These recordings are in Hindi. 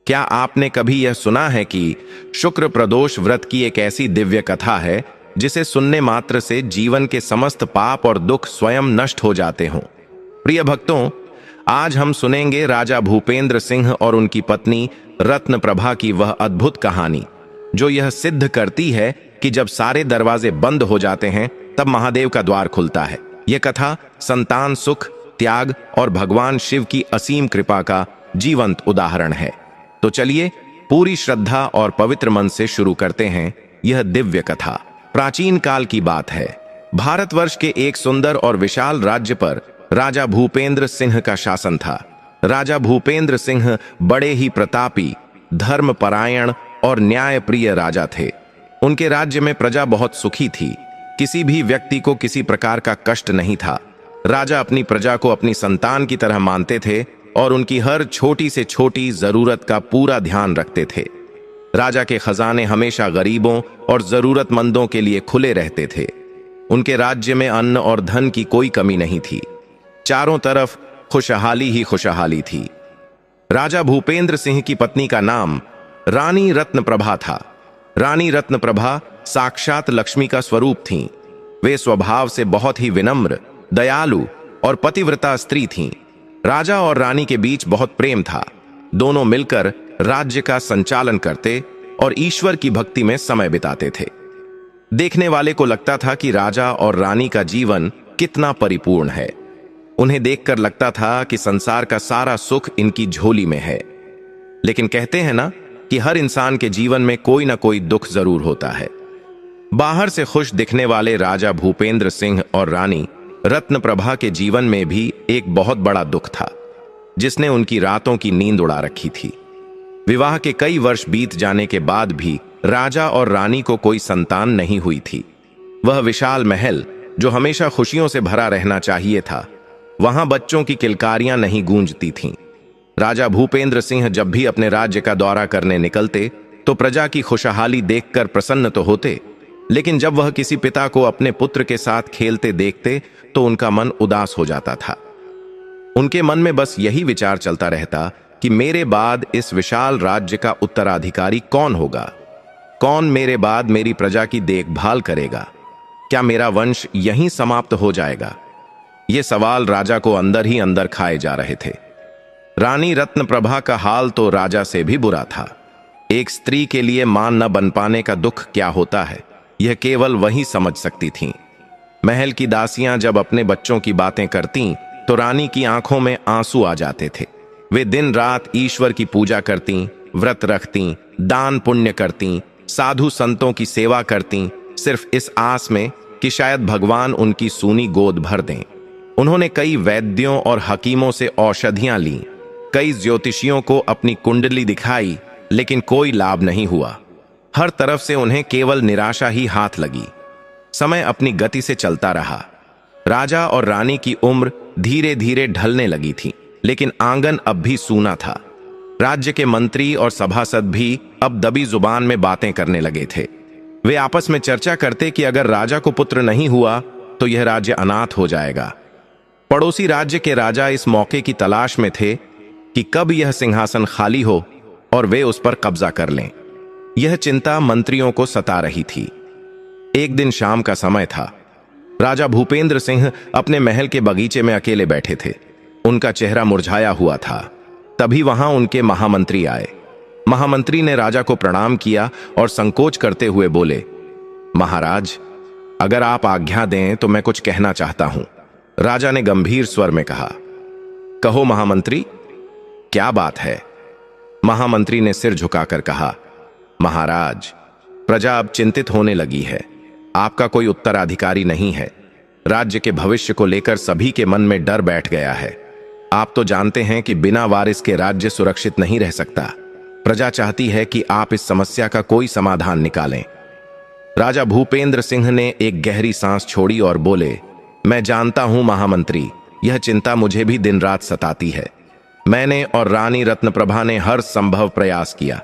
क्या आपने कभी यह सुना है कि शुक्र प्रदोष व्रत की एक ऐसी दिव्य कथा है जिसे सुनने मात्र से जीवन के समस्त पाप और दुख स्वयं नष्ट हो जाते हों? प्रिय भक्तों, आज हम सुनेंगे राजा भूपेंद्र सिंह और उनकी पत्नी रत्न प्रभा की वह अद्भुत कहानी जो यह सिद्ध करती है कि जब सारे दरवाजे बंद हो जाते हैं तब महादेव का द्वार खुलता है। यह कथा संतान सुख, त्याग और भगवान शिव की असीम कृपा का जीवंत उदाहरण है। तो चलिए पूरी श्रद्धा और पवित्र मन से शुरू करते हैं यह दिव्य कथा। प्राचीन काल की बात है। भारतवर्ष के एक सुंदर और विशाल राज्य पर राजा भूपेंद्र सिंह का शासन था। राजा भूपेंद्र सिंह बड़े ही प्रतापी, धर्मपरायण और न्यायप्रिय राजा थे। उनके राज्य में प्रजा बहुत सुखी थी। किसी भी व्यक्ति को किसी प्रकार का कष्ट नहीं था। राजा अपनी प्रजा को अपनी संतान की तरह मानते थे और उनकी हर छोटी से छोटी जरूरत का पूरा ध्यान रखते थे। राजा के खजाने हमेशा गरीबों और जरूरतमंदों के लिए खुले रहते थे। उनके राज्य में अन्न और धन की कोई कमी नहीं थी। चारों तरफ खुशहाली ही खुशहाली थी। राजा भूपेंद्र सिंह की पत्नी का नाम रानी रत्न प्रभा था। रानी रत्न प्रभा साक्षात लक्ष्मी का स्वरूप थीं। वे स्वभाव से बहुत ही विनम्र, दयालु और पतिव्रता स्त्री थीं। राजा और रानी के बीच बहुत प्रेम था। दोनों मिलकर राज्य का संचालन करते और ईश्वर की भक्ति में समय बिताते थे। देखने वाले को लगता था कि राजा और रानी का जीवन कितना परिपूर्ण है। उन्हें देखकर लगता था कि संसार का सारा सुख इनकी झोली में है। लेकिन कहते हैं ना कि हर इंसान के जीवन में कोई ना कोई दुख जरूर होता है। बाहर से खुश दिखने वाले राजा भूपेंद्र सिंह और रानी रत्न प्रभा के जीवन में भी एक बहुत बड़ा दुख था जिसने उनकी रातों की नींद उड़ा रखी थी। विवाह के कई वर्ष बीत जाने के बाद भी राजा और रानी को कोई संतान नहीं हुई थी। वह विशाल महल जो हमेशा खुशियों से भरा रहना चाहिए था, वहां बच्चों की किलकारियां नहीं गूंजती थीं। राजा भूपेंद्र सिंह जब भी अपने राज्य का दौरा करने निकलते तो प्रजा की खुशहाली देखकर प्रसन्न तो होते, लेकिन जब वह किसी पिता को अपने पुत्र के साथ खेलते देखते तो उनका मन उदास हो जाता था। उनके मन में बस यही विचार चलता रहता कि मेरे बाद इस विशाल राज्य का उत्तराधिकारी कौन होगा? कौन मेरे बाद मेरी प्रजा की देखभाल करेगा? क्या मेरा वंश यहीं समाप्त हो जाएगा? ये सवाल राजा को अंदर ही अंदर खाए जा रहे थे। रानी रत्न प्रभा का हाल तो राजा से भी बुरा था। एक स्त्री के लिए मां न बन पाने का दुख क्या होता है, यह केवल वही समझ सकती थीं। महल की दासियां जब अपने बच्चों की बातें करतीं तो रानी की आंखों में आंसू आ जाते थे। वे दिन रात ईश्वर की पूजा करतीं, व्रत रखतीं, दान पुण्य करतीं, साधु संतों की सेवा करतीं, सिर्फ इस आस में कि शायद भगवान उनकी सूनी गोद भर दें। उन्होंने कई वैद्यों और हकीमों से औषधियां लीं, कई ज्योतिषियों को अपनी कुंडली दिखाई, लेकिन कोई लाभ नहीं हुआ। हर तरफ से उन्हें केवल निराशा ही हाथ लगी। समय अपनी गति से चलता रहा। राजा और रानी की उम्र धीरे धीरे ढलने लगी थी, लेकिन आंगन अब भी सूना था। राज्य के मंत्री और सभासद भी अब दबी जुबान में बातें करने लगे थे। वे आपस में चर्चा करते कि अगर राजा को पुत्र नहीं हुआ तो यह राज्य अनाथ हो जाएगा। पड़ोसी राज्य के राजा इस मौके की तलाश में थे कि कब यह सिंहासन खाली हो और वे उस पर कब्जा कर लें। यह चिंता मंत्रियों को सता रही थी। एक दिन शाम का समय था। राजा भूपेंद्र सिंह अपने महल के बगीचे में अकेले बैठे थे। उनका चेहरा मुरझाया हुआ था। तभी वहां उनके महामंत्री आए। महामंत्री ने राजा को प्रणाम किया और संकोच करते हुए बोले, महाराज, अगर आप आज्ञा दें तो मैं कुछ कहना चाहता हूं। राजा ने गंभीर स्वर में कहा, कहो महामंत्री, क्या बात है? महामंत्री ने सिर झुकाकर कहा, महाराज, प्रजा अब चिंतित होने लगी है। आपका कोई उत्तराधिकारी नहीं है। राज्य के भविष्य को लेकर सभी के मन में डर बैठ गया है। आप तो जानते हैं कि बिना वारिस के राज्य सुरक्षित नहीं रह सकता। प्रजा चाहती है कि आप इस समस्या का कोई समाधान निकालें। राजा भूपेंद्र सिंह ने एक गहरी सांस छोड़ी और बोले, मैं जानता हूं महामंत्री, यह चिंता मुझे भी दिन रात सताती है। मैंने और रानी रत्न प्रभा ने हर संभव प्रयास किया,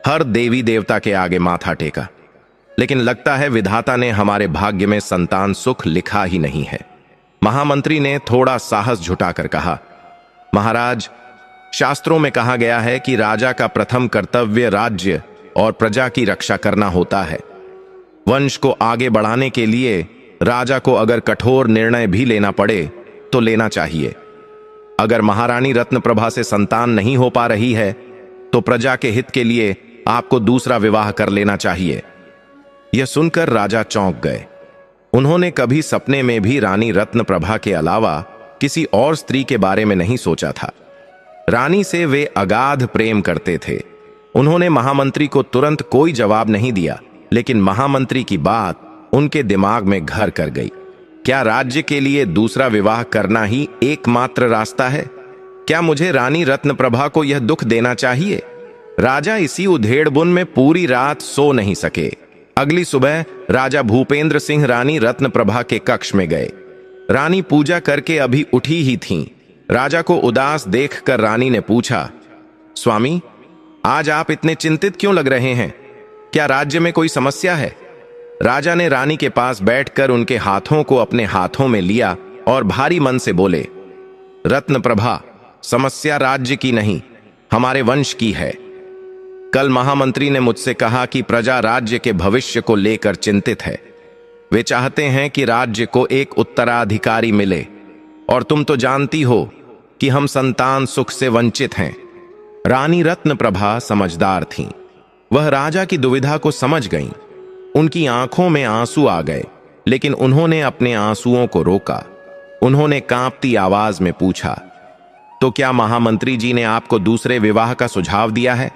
हर देवी देवता के आगे माथा टेका, लेकिन लगता है विधाता ने हमारे भाग्य में संतान सुख लिखा ही नहीं है। महामंत्री ने थोड़ा साहस जुटाकर कहा, महाराज, शास्त्रों में कहा गया है कि राजा का प्रथम कर्तव्य राज्य और प्रजा की रक्षा करना होता है। वंश को आगे बढ़ाने के लिए राजा को अगर कठोर निर्णय भी लेना पड़े तो लेना चाहिए। अगर महारानी रत्नप्रभा से संतान नहीं हो पा रही है तो प्रजा के हित के लिए आपको दूसरा विवाह कर लेना चाहिए। यह सुनकर राजा चौंक गए। उन्होंने कभी सपने में भी रानी रत्नप्रभा के अलावा किसी और स्त्री के बारे में नहीं सोचा था। रानी से वे अगाध प्रेम करते थे। उन्होंने महामंत्री को तुरंत कोई जवाब नहीं दिया, लेकिन महामंत्री की बात उनके दिमाग में घर कर गई। क्या राज्य के लिए दूसरा विवाह करना ही एकमात्र रास्ता है? क्या मुझे रानी रत्नप्रभा को यह दुख देना चाहिए? राजा इसी उधेड़बुन में पूरी रात सो नहीं सके। अगली सुबह राजा भूपेंद्र सिंह रानी रत्नप्रभा के कक्ष में गए। रानी पूजा करके अभी उठी ही थीं। राजा को उदास देखकर रानी ने पूछा, स्वामी, आज आप इतने चिंतित क्यों लग रहे हैं? क्या राज्य में कोई समस्या है? राजा ने रानी के पास बैठकर उनके हाथों को अपने हाथों में लिया और भारी मन से बोले, रत्नप्रभा, समस्या राज्य की नहीं, हमारे वंश की है। कल महामंत्री ने मुझसे कहा कि प्रजा राज्य के भविष्य को लेकर चिंतित है। वे चाहते हैं कि राज्य को एक उत्तराधिकारी मिले, और तुम तो जानती हो कि हम संतान सुख से वंचित हैं। रानी रत्नप्रभा समझदार थीं। वह राजा की दुविधा को समझ गईं। उनकी आंखों में आंसू आ गए, लेकिन उन्होंने अपने आंसुओं को रोका। उन्होंने कांपती आवाज में पूछा, तो क्या महामंत्री जी ने आपको दूसरे विवाह का सुझाव दिया है?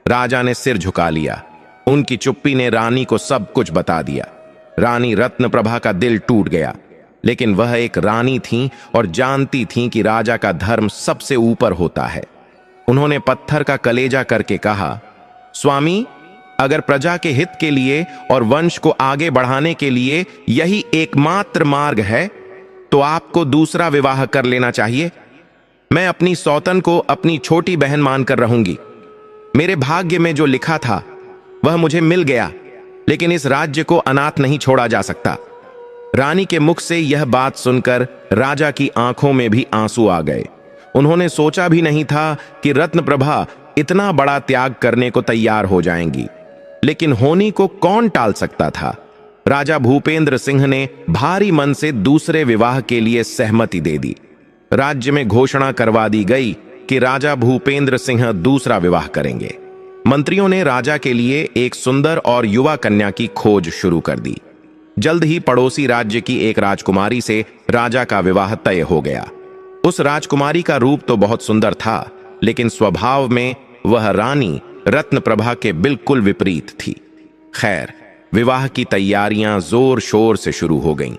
राजा ने सिर झुका लिया। उनकी चुप्पी ने रानी को सब कुछ बता दिया। रानी रत्नप्रभा का दिल टूट गया, लेकिन वह एक रानी थीं और जानती थीं कि राजा का धर्म सबसे ऊपर होता है। उन्होंने पत्थर का कलेजा करके कहा, स्वामी, अगर प्रजा के हित के लिए और वंश को आगे बढ़ाने के लिए यही एकमात्र मार्ग है तो आपको दूसरा विवाह कर लेना चाहिए। मैं अपनी सौतन को अपनी छोटी बहन मानकर रहूंगी। मेरे भाग्य में जो लिखा था वह मुझे मिल गया, लेकिन इस राज्य को अनाथ नहीं छोड़ा जा सकता। रानी के मुख से यह बात सुनकर राजा की आंखों में भी आंसू आ गए। उन्होंने सोचा भी नहीं था कि रत्नप्रभा इतना बड़ा त्याग करने को तैयार हो जाएंगी, लेकिन होनी को कौन टाल सकता था। राजा भूपेंद्र सिंह ने भारी मन से दूसरे विवाह के लिए सहमति दे दी। राज्य में घोषणा करवा दी गई कि राजा भूपेंद्र सिंह दूसरा विवाह करेंगे। मंत्रियों ने राजा के लिए एक सुंदर और युवा कन्या की खोज शुरू कर दी। जल्द ही पड़ोसी राज्य की एक राजकुमारी से राजा का विवाह तय हो गया। उस राजकुमारी का रूप तो बहुत सुंदर था, लेकिन स्वभाव में वह रानी रत्नप्रभा के बिल्कुल विपरीत थी। खैर, विवाह की तैयारियां जोर शोर से शुरू हो गईं।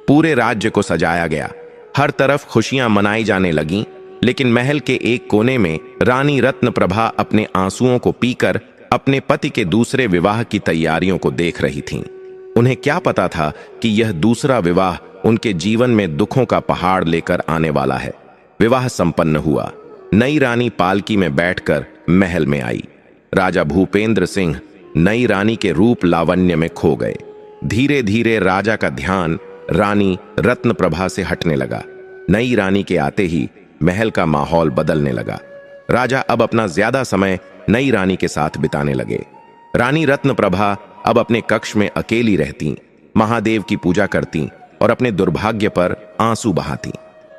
पूरे राज्य को सजाया गया। हर तरफ खुशियां मनाई जाने लगीं, लेकिन महल के एक कोने में रानी रत्नप्रभा अपने आंसुओं को पीकर अपने पति के दूसरे विवाह की तैयारियों को देख रही थीं। उन्हें क्या पता था कि यह दूसरा विवाह उनके जीवन में दुखों का पहाड़ लेकर आने वाला है। विवाह संपन्न हुआ। नई रानी पालकी में बैठकर महल में आई। राजा भूपेंद्र सिंह नई रानी के रूप लावण्य में खो गए। धीरे धीरे राजा का ध्यान रानी रत्नप्रभा से हटने लगा। नई रानी के आते ही महल का माहौल बदलने लगा। राजा अब अपना ज्यादा समय नई रानी के साथ बिताने लगे। रानी रत्नप्रभा अब अपने कक्ष में अकेली रहती, महादेव की पूजा करती और अपने दुर्भाग्य पर आंसू बहाती।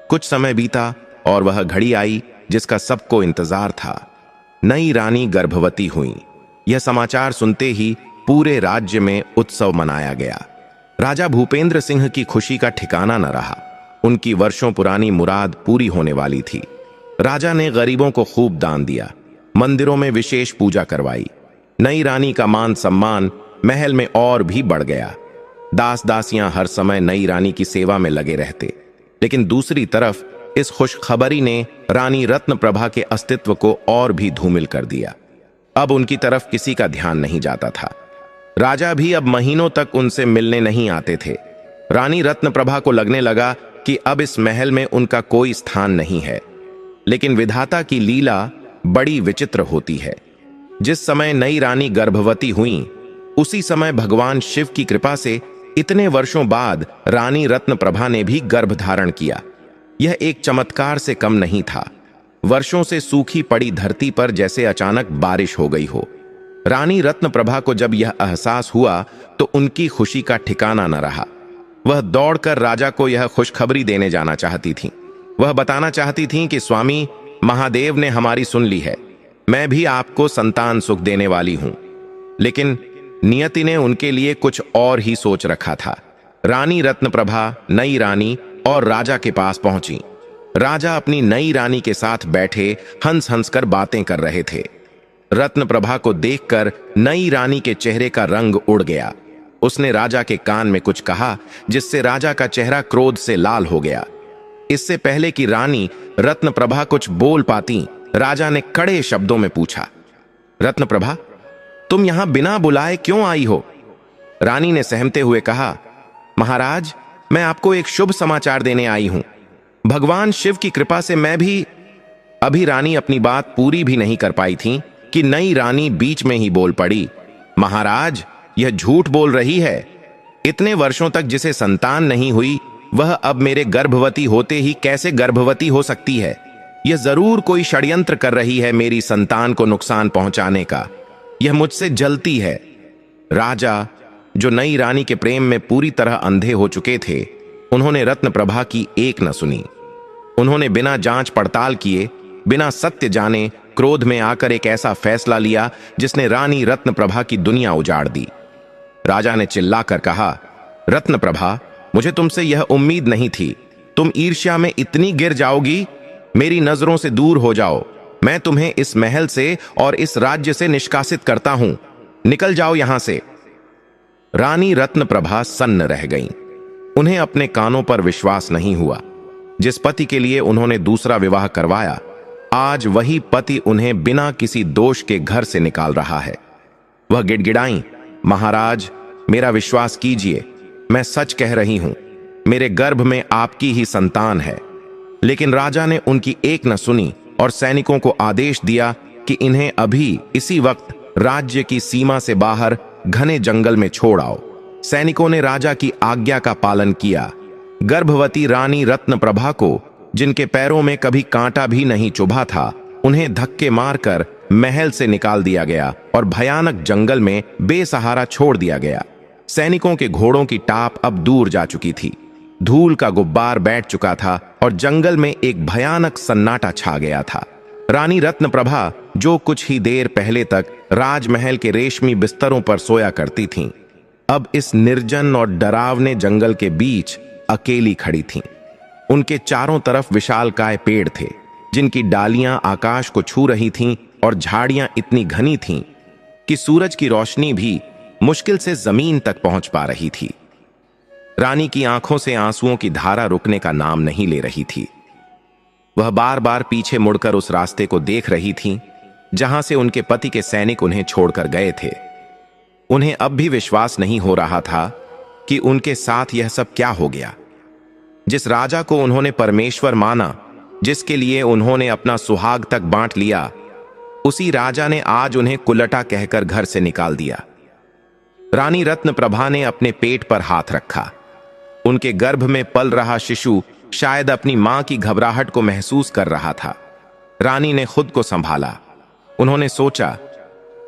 कुछ समय बीता और वह घड़ी आई जिसका सबको इंतजार था। नई रानी गर्भवती हुई। यह समाचार सुनते ही पूरे राज्य में उत्सव मनाया गया। राजा भूपेंद्र सिंह की खुशी का ठिकाना न रहा। उनकी वर्षों पुरानी मुराद पूरी होने वाली थी। राजा ने गरीबों को खूब दान दिया, मंदिरों में विशेष पूजा करवाई। नई रानी का मान सम्मान महल में और भी बढ़ गया। दास दासियां हर समय नई रानी की सेवा में लगे रहते। लेकिन दूसरी तरफ इस खुशखबरी ने रानी रत्नप्रभा के अस्तित्व को और भी धूमिल कर दिया। अब उनकी तरफ किसी का ध्यान नहीं जाता था। राजा भी अब महीनों तक उनसे मिलने नहीं आते थे। रानी रत्नप्रभा को लगने लगा कि अब इस महल में उनका कोई स्थान नहीं है। लेकिन विधाता की लीला बड़ी विचित्र होती है। जिस समय नई रानी गर्भवती हुई, उसी समय भगवान शिव की कृपा से इतने वर्षों बाद रानी रत्नप्रभा ने भी गर्भ धारण किया। यह एक चमत्कार से कम नहीं था। वर्षों से सूखी पड़ी धरती पर जैसे अचानक बारिश हो गई हो। रानी रत्नप्रभा को जब यह एहसास हुआ तो उनकी खुशी का ठिकाना न रहा। वह दौड़कर राजा को यह खुशखबरी देने जाना चाहती थीं। वह बताना चाहती थीं कि स्वामी, महादेव ने हमारी सुन ली है। मैं भी आपको संतान सुख देने वाली हूं। लेकिन नियति ने उनके लिए कुछ और ही सोच रखा था। रानी रत्नप्रभा नई रानी और राजा के पास पहुंची। राजा अपनी नई रानी के साथ बैठे हंस हंस कर बातें कर रहे थे। रत्नप्रभा को देखकर नई रानी के चेहरे का रंग उड़ गया। उसने राजा के कान में कुछ कहा जिससे राजा का चेहरा क्रोध से लाल हो गया। इससे पहले कि रानी रत्नप्रभा कुछ बोल पाती, राजा ने कड़े शब्दों में पूछा, रत्नप्रभा, तुम यहां बिना बुलाए क्यों आई हो? रानी ने सहमते हुए कहा, महाराज, मैं आपको एक शुभ समाचार देने आई हूं। भगवान शिव की कृपा से मैं भी। अभी रानी अपनी बात पूरी भी नहीं कर पाई थी कि नई रानी बीच में ही बोल पड़ी, महाराज, यह झूठ बोल रही है। इतने वर्षों तक जिसे संतान नहीं हुई, वह अब मेरे गर्भवती होते ही कैसे गर्भवती हो सकती है? यह जरूर कोई षड्यंत्र कर रही है मेरी संतान को नुकसान पहुंचाने का। यह मुझसे जलती है। राजा, जो नई रानी के प्रेम में पूरी तरह अंधे हो चुके थे, उन्होंने रत्नप्रभा की एक न सुनी। उन्होंने बिना जांच पड़ताल किए, बिना सत्य जाने, क्रोध में आकर एक ऐसा फैसला लिया जिसने रानी रत्नप्रभा की दुनिया उजाड़ दी। राजा ने चिल्लाकर कहा, रत्नप्रभा, मुझे तुमसे यह उम्मीद नहीं थी। तुम ईर्ष्या में इतनी गिर जाओगी। मेरी नजरों से दूर हो जाओ। मैं तुम्हें इस महल से और इस राज्य से निष्कासित करता हूं। निकल जाओ यहां से। रानी रत्नप्रभा सन्न रह गईं। उन्हें अपने कानों पर विश्वास नहीं हुआ। जिस पति के लिए उन्होंने दूसरा विवाह करवाया, आज वही पति उन्हें बिना किसी दोष के घर से निकाल रहा है। वह गिड़गिड़ाईं, महाराज, मेरा विश्वास कीजिए, मैं सच कह रही हूं। मेरे गर्भ में आपकी ही संतान है। लेकिन राजा ने उनकी एक न सुनी और सैनिकों को आदेश दिया कि इन्हें अभी इसी वक्त राज्य की सीमा से बाहर घने जंगल में छोड़ आओ। सैनिकों ने राजा की आज्ञा का पालन किया। गर्भवती रानी रत्नप्रभा को, जिनके पैरों में कभी कांटा भी नहीं चुभा था, उन्हें धक्के मारकर महल से निकाल दिया गया और भयानक जंगल में बेसहारा छोड़ दिया गया। सैनिकों के घोड़ों की टाप अब दूर जा चुकी थी। धूल का गुब्बार बैठ चुका था और जंगल में एक भयानक सन्नाटा छा गया था। रानी रत्नप्रभा, जो कुछ ही देर पहले तक राजमहल के रेशमी बिस्तरों पर सोया करती थीं, अब इस निर्जन और डरावने जंगल के बीच अकेली खड़ी थीं। उनके चारों तरफ विशालकाय पेड़ थे, जिनकी डालियां आकाश को छू रही थीं और झाड़ियां इतनी घनी थीं कि सूरज की रोशनी भी मुश्किल से जमीन तक पहुंच पा रही थी। रानी की आंखों से आंसुओं की धारा रुकने का नाम नहीं ले रही थी। वह बार बार पीछे मुड़कर उस रास्ते को देख रही थीं, जहां से उनके पति के सैनिक उन्हें छोड़कर गए थे। उन्हें अब भी विश्वास नहीं हो रहा था कि उनके साथ यह सब क्या हो गया। जिस राजा को उन्होंने परमेश्वर माना, जिसके लिए उन्होंने अपना सुहाग तक बांट लिया, उसी राजा ने आज उन्हें कुलटा कहकर घर से निकाल दिया। रानी रत्नप्रभा ने अपने पेट पर हाथ रखा। उनके गर्भ में पल रहा शिशु शायद अपनी मां की घबराहट को महसूस कर रहा था। रानी ने खुद को संभाला। उन्होंने सोचा,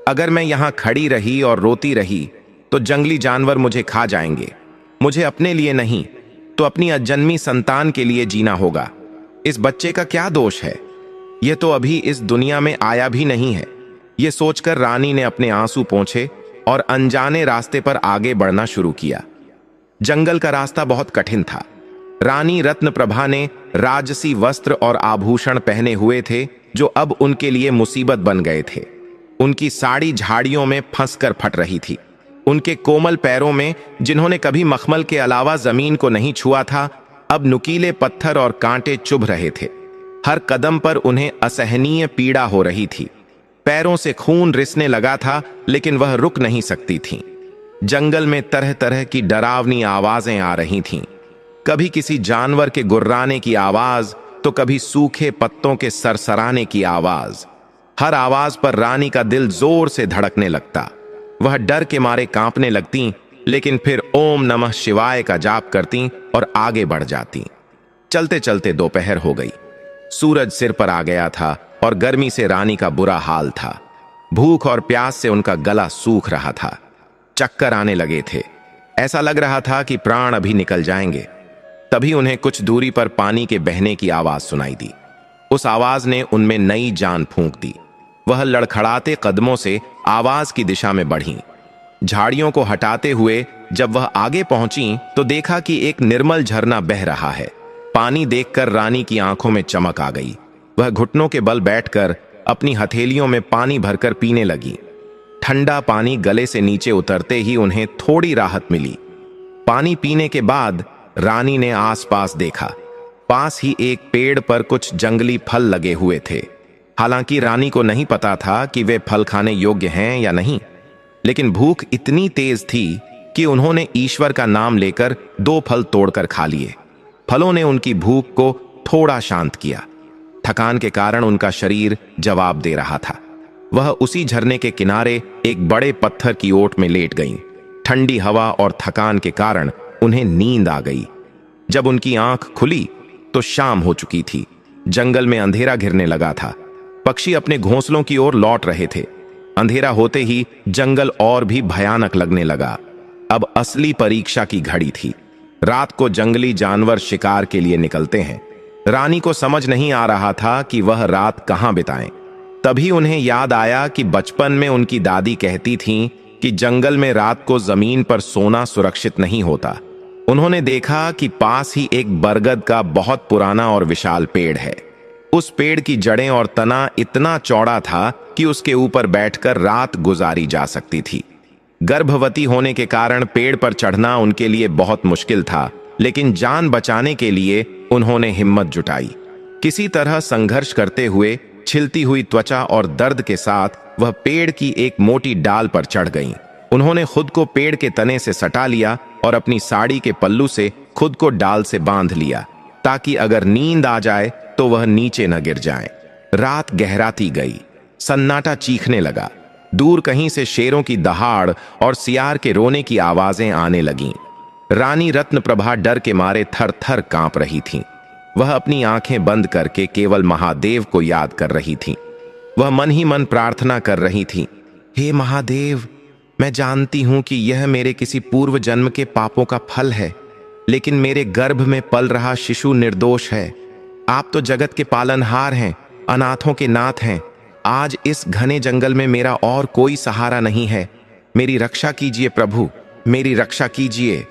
अगर मैं यहां खड़ी रही और रोती रही तो जंगली जानवर मुझे खा जाएंगे। मुझे अपने लिए नहीं तो अपनी अजन्मी संतान के लिए जीना होगा। इस बच्चे का क्या दोष है? यह तो अभी इस दुनिया में आया भी नहीं है। यह सोचकर रानी ने अपने आंसू पोंछे और अनजाने रास्ते पर आगे बढ़ना शुरू किया। जंगल का रास्ता बहुत कठिन था। रानी रत्नप्रभा ने राजसी वस्त्र और आभूषण पहने हुए थे, जो अब उनके लिए मुसीबत बन गए थे। उनकी साड़ी झाड़ियों में फंसकर फट रही थी। उनके कोमल पैरों में, जिन्होंने कभी मखमल के अलावा जमीन को नहीं छुआ था, अब नुकीले पत्थर और कांटे चुभ रहे थे। हर कदम पर उन्हें असहनीय पीड़ा हो रही थी। पैरों से खून रिसने लगा था, लेकिन वह रुक नहीं सकती थीं। जंगल में तरह तरह की डरावनी आवाजें आ रही थीं। कभी किसी जानवर के गुर्राने की आवाज, तो कभी सूखे पत्तों के सरसराने की आवाज। हर आवाज पर रानी का दिल जोर से धड़कने लगता। वह डर के मारे कांपने लगती, लेकिन फिर ओम नमः शिवाय का जाप करती और आगे बढ़ जाती। चलते चलते दोपहर हो गई। सूरज सिर पर आ गया था और गर्मी से रानी का बुरा हाल था। भूख और प्यास से उनका गला सूख रहा था। चक्कर आने लगे थे। ऐसा लग रहा था कि प्राण अभी निकल जाएंगे। तभी उन्हें कुछ दूरी पर पानी के बहने की आवाज सुनाई दी। उस आवाज ने उनमें नई जान फूंक दी। वह लड़खड़ाते कदमों से आवाज की दिशा में बढ़ीं। झाड़ियों को हटाते हुए जब वह आगे पहुंची तो देखा कि एक निर्मल झरना बह रहा है। पानी देखकर रानी की आंखों में चमक आ गई। वह घुटनों के बल बैठकर अपनी हथेलियों में पानी भरकर पीने लगी। ठंडा पानी गले से नीचे उतरते ही उन्हें थोड़ी राहत मिली। पानी पीने के बाद रानी ने आसपास देखा। पास ही एक पेड़ पर कुछ जंगली फल लगे हुए थे। हालांकि रानी को नहीं पता था कि वे फल खाने योग्य हैं या नहीं, लेकिन भूख इतनी तेज थी कि उन्होंने ईश्वर का नाम लेकर 2 फल तोड़कर खा लिए। फलों ने उनकी भूख को थोड़ा शांत किया। थकान के कारण उनका शरीर जवाब दे रहा था। वह उसी झरने के किनारे एक बड़े पत्थर की ओट में लेट गईं। ठंडी हवा और थकान के कारण उन्हें नींद आ गई। जब उनकी आंख खुली तो शाम हो चुकी थी। जंगल में अंधेरा घिरने लगा था। पक्षी अपने घोंसलों की ओर लौट रहे थे। अंधेरा होते ही जंगल और भी भयानक लगने लगा। अब असली परीक्षा की घड़ी थी। रात को जंगली जानवर शिकार के लिए निकलते हैं। रानी को समझ नहीं आ रहा था कि वह रात कहां बिताएं। तभी उन्हें याद आया कि बचपन में उनकी दादी कहती थीं कि जंगल में रात को जमीन पर सोना सुरक्षित नहीं होता। उन्होंने देखा कि पास ही एक बरगद का बहुत पुराना और विशाल पेड़ है। उस पेड़ की जड़ें और तना इतना चौड़ा था कि उसके ऊपर बैठकर रात गुजारी जा सकती थी। गर्भवती होने के कारण पेड़ पर चढ़ना उनके लिए बहुत मुश्किल था, लेकिन जान बचाने के लिए उन्होंने हिम्मत जुटाई। किसी तरह संघर्ष करते हुए छिलती हुई त्वचा और दर्द के साथ वह पेड़ की एक मोटी डाल पर चढ़ गईं। उन्होंने खुद को पेड़ के तने से सटा लिया और अपनी साड़ी के पल्लू से खुद को डाल से बांध लिया, ताकि अगर नींद आ जाए तो वह नीचे न गिर जाए। रात गहराती गई। सन्नाटा चीखने लगा। दूर कहीं से शेरों की दहाड़ और सियार के रोने की आवाजें आने लगीं। रानी रत्नप्रभा डर के मारे थर थर कांप रही थीं। वह अपनी आंखें बंद करके केवल महादेव को याद कर रही थीं। वह मन ही मन प्रार्थना कर रही थीं, हे महादेव, मैं जानती हूं कि यह मेरे किसी पूर्व जन्म के पापों का फल है, लेकिन मेरे गर्भ में पल रहा शिशु निर्दोष है। आप तो जगत के पालनहार हैं, अनाथों के नाथ हैं। आज इस घने जंगल में मेरा और कोई सहारा नहीं है। मेरी रक्षा कीजिए प्रभु, मेरी रक्षा कीजिए।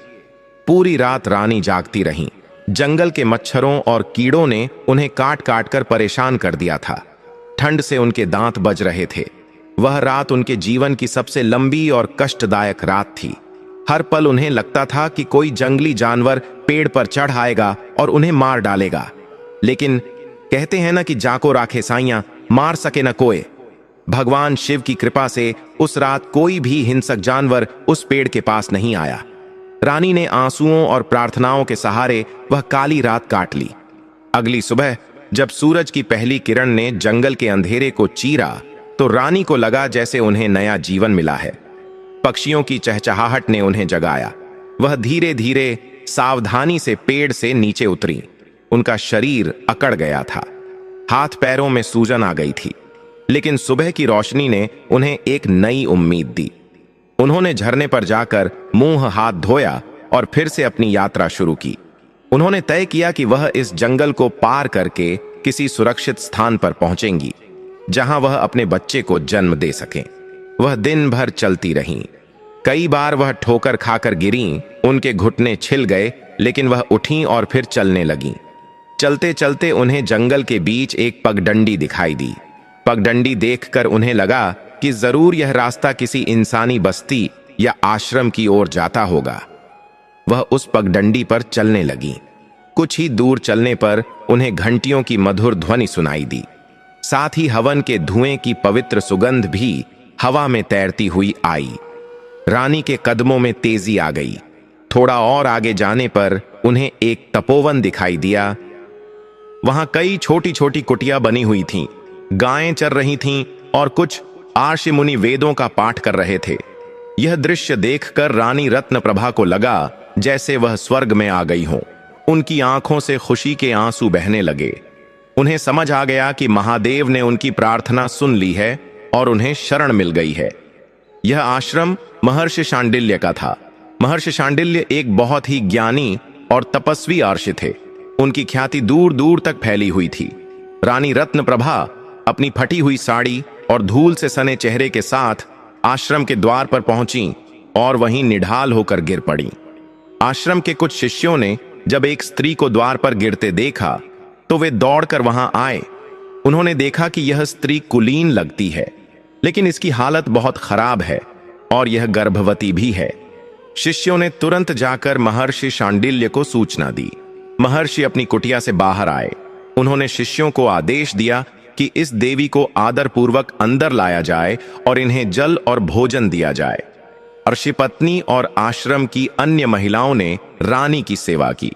पूरी रात रानी जागती रहीं। जंगल के मच्छरों और कीड़ों ने उन्हें काट काट कर परेशान कर दिया था। ठंड से उनके दांत बज रहे थे। वह रात उनके जीवन की सबसे लंबी और कष्टदायक रात थी। हर पल उन्हें लगता था कि कोई जंगली जानवर पेड़ पर चढ़ आएगा और उन्हें मार डालेगा। लेकिन कहते हैं ना कि जाको राखे साइयां, मार सके न कोई। भगवान शिव की कृपा से उस रात कोई भी हिंसक जानवर उस पेड़ के पास नहीं आया। रानी ने आंसुओं और प्रार्थनाओं के सहारे वह काली रात काट ली। अगली सुबह जब सूरज की पहली किरण ने जंगल के अंधेरे को चीरा तो रानी को लगा जैसे उन्हें नया जीवन मिला है। पक्षियों की चहचहाहट ने उन्हें जगाया। वह धीरे धीरे सावधानी से पेड़ से नीचे उतरी। उनका शरीर अकड़ गया था। हाथ पैरों में सूजन आ गई थी, लेकिन सुबह की रोशनी ने उन्हें एक नई उम्मीद दी। उन्होंने झरने पर जाकर मुंह हाथ धोया और फिर से अपनी यात्रा शुरू की। उन्होंने तय किया कि वह इस जंगल को पार करके किसी सुरक्षित स्थान पर पहुंचेंगी, जहां वह अपने बच्चे को जन्म दे सकें। वह दिन भर चलती रहीं। कई बार वह ठोकर खाकर गिरीं, उनके घुटने छिल गए, लेकिन वह उठीं और फिर चलने लगीं। चलते चलते उन्हें जंगल के बीच एक पगडंडी दिखाई दी। पगडंडी देखकर उन्हें लगा कि जरूर यह रास्ता किसी इंसानी बस्ती या आश्रम की ओर जाता होगा। वह उस पगडंडी पर चलने लगीं। कुछ ही दूर चलने पर उन्हें घंटियों की मधुर ध्वनि सुनाई दी। साथ ही हवन के धुएं की पवित्र सुगंध भी हवा में तैरती हुई आई। रानी के कदमों में तेजी आ गई। थोड़ा और आगे जाने पर उन्हें एक तपोवन दिखाई दिया। वहां कई छोटी छोटी कुटिया बनी हुई थीं। गायें चर रही थीं और कुछ आर्षि मुनि वेदों का पाठ कर रहे थे। यह दृश्य देखकर रानी रत्नप्रभा को लगा जैसे वह स्वर्ग में आ गई हो। उनकी आंखों से खुशी के आंसू बहने लगे। उन्हें समझ आ गया कि महादेव ने उनकी प्रार्थना सुन ली है और उन्हें शरण मिल गई है। यह आश्रम महर्षि शांडिल्य का था। महर्षि शांडिल्य एक बहुत ही ज्ञानी और तपस्वी आर्षि थे। उनकी ख्याति दूर दूर तक फैली हुई थी। रानी रत्नप्रभा अपनी फटी हुई साड़ी और धूल से सने चेहरे के साथ आश्रम के द्वार पर पहुंची और वहीं निढाल होकर गिर पड़ी। आश्रम के कुछ शिष्यों ने जब एक स्त्री को द्वार पर गिरते देखा तो वे दौड़कर वहां आए। उन्होंने देखा कि यह स्त्री कुलीन लगती है, लेकिन इसकी हालत बहुत खराब है और यह गर्भवती भी है। शिष्यों ने तुरंत जाकर महर्षि शांडिल्य को सूचना दी। महर्षि अपनी कुटिया से बाहर आए। उन्होंने शिष्यों को आदेश दिया कि इस देवी को आदरपूर्वक अंदर लाया जाए और इन्हें जल और भोजन दिया जाए। अर्षिपत्नी और आश्रम की अन्य महिलाओं ने रानी की सेवा की।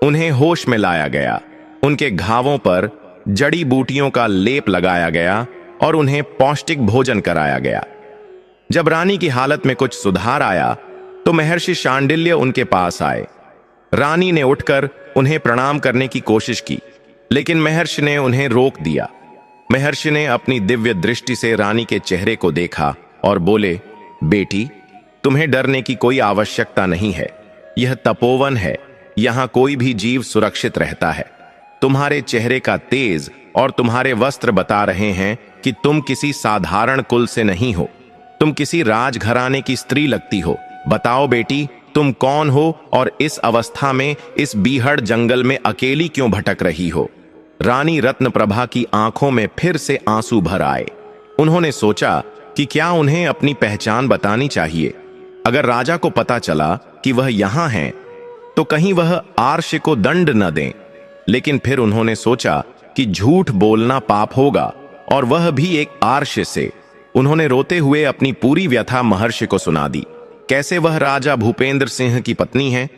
उन्हें होश में लाया गया। उनके घावों पर जड़ी बूटियों का लेप लगाया गया और उन्हें पौष्टिक भोजन कराया गया। जब रानी की हालत में कुछ सुधार आया तो महर्षि शांडिल्य उनके पास आए। रानी ने उठकर उन्हें प्रणाम करने की कोशिश की, लेकिन महर्षि ने उन्हें रोक दिया। महर्षि ने अपनी दिव्य दृष्टि से रानी के चेहरे को देखा और बोले, बेटी, तुम्हें डरने की कोई आवश्यकता नहीं है। यह तपोवन है, यहां कोई भी जीव सुरक्षित रहता है। तुम्हारे चेहरे का तेज और तुम्हारे वस्त्र बता रहे हैं कि तुम किसी साधारण कुल से नहीं हो। तुम किसी राजघराने की स्त्री लगती हो। बताओ बेटी, तुम कौन हो और इस अवस्था में इस बीहड़ जंगल में अकेली क्यों भटक रही हो? रानी रत्नप्रभा की आंखों में फिर से आंसू भर आए। उन्होंने सोचा कि क्या उन्हें अपनी पहचान बतानी चाहिए। अगर राजा को पता चला कि वह यहां हैं, तो कहीं वह आर्ष को दंड न दें। लेकिन फिर उन्होंने सोचा कि झूठ बोलना पाप होगा, और वह भी एक आर्ष से। उन्होंने रोते हुए अपनी पूरी व्यथा महर्षि को सुना दी। कैसे वह राजा भूपेंद्र सिंह की पत्नी है,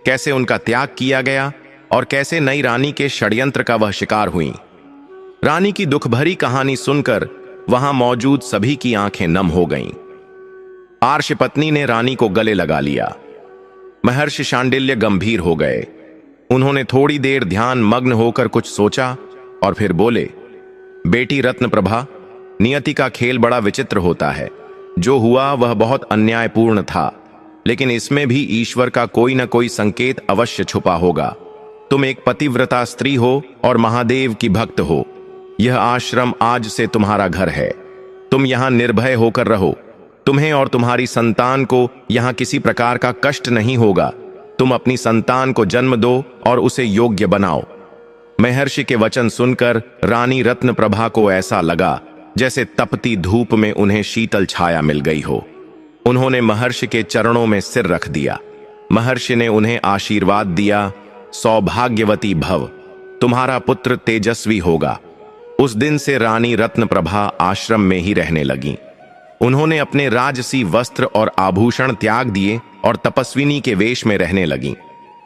कैसे उनका त्याग किया गया और कैसे नई रानी के षड्यंत्र का वह शिकार हुई। रानी की दुखभरी कहानी सुनकर वहां मौजूद सभी की आंखें नम हो गईं। आर्ष पत्नी ने रानी को गले लगा लिया। महर्षि शांडिल्य गंभीर हो गए। उन्होंने थोड़ी देर ध्यान मग्न होकर कुछ सोचा और फिर बोले, बेटी रत्नप्रभा, नियति का खेल बड़ा विचित्र होता है। जो हुआ वह बहुत अन्यायपूर्ण था, लेकिन इसमें भी ईश्वर का कोई न कोई संकेत अवश्य छुपा होगा। तुम एक पतिव्रता स्त्री हो और महादेव की भक्त हो। यह आश्रम आज से तुम्हारा घर है। तुम यहां निर्भय होकर रहो। तुम्हें और तुम्हारी संतान को यहां किसी प्रकार का कष्ट नहीं होगा। तुम अपनी संतान को जन्म दो और उसे योग्य बनाओ। महर्षि के वचन सुनकर रानी रत्नप्रभा को ऐसा लगा जैसे तपती धूप में उन्हें शीतल छाया मिल गई हो। उन्होंने महर्षि के चरणों में सिर रख दिया। महर्षि ने उन्हें आशीर्वाद दिया, सौभाग्यवती भव, तुम्हारा पुत्र तेजस्वी होगा। उस दिन से रानी रत्नप्रभा आश्रम में ही रहने लगी। उन्होंने अपने राजसी वस्त्र और आभूषण त्याग दिए और तपस्विनी के वेश में रहने लगीं।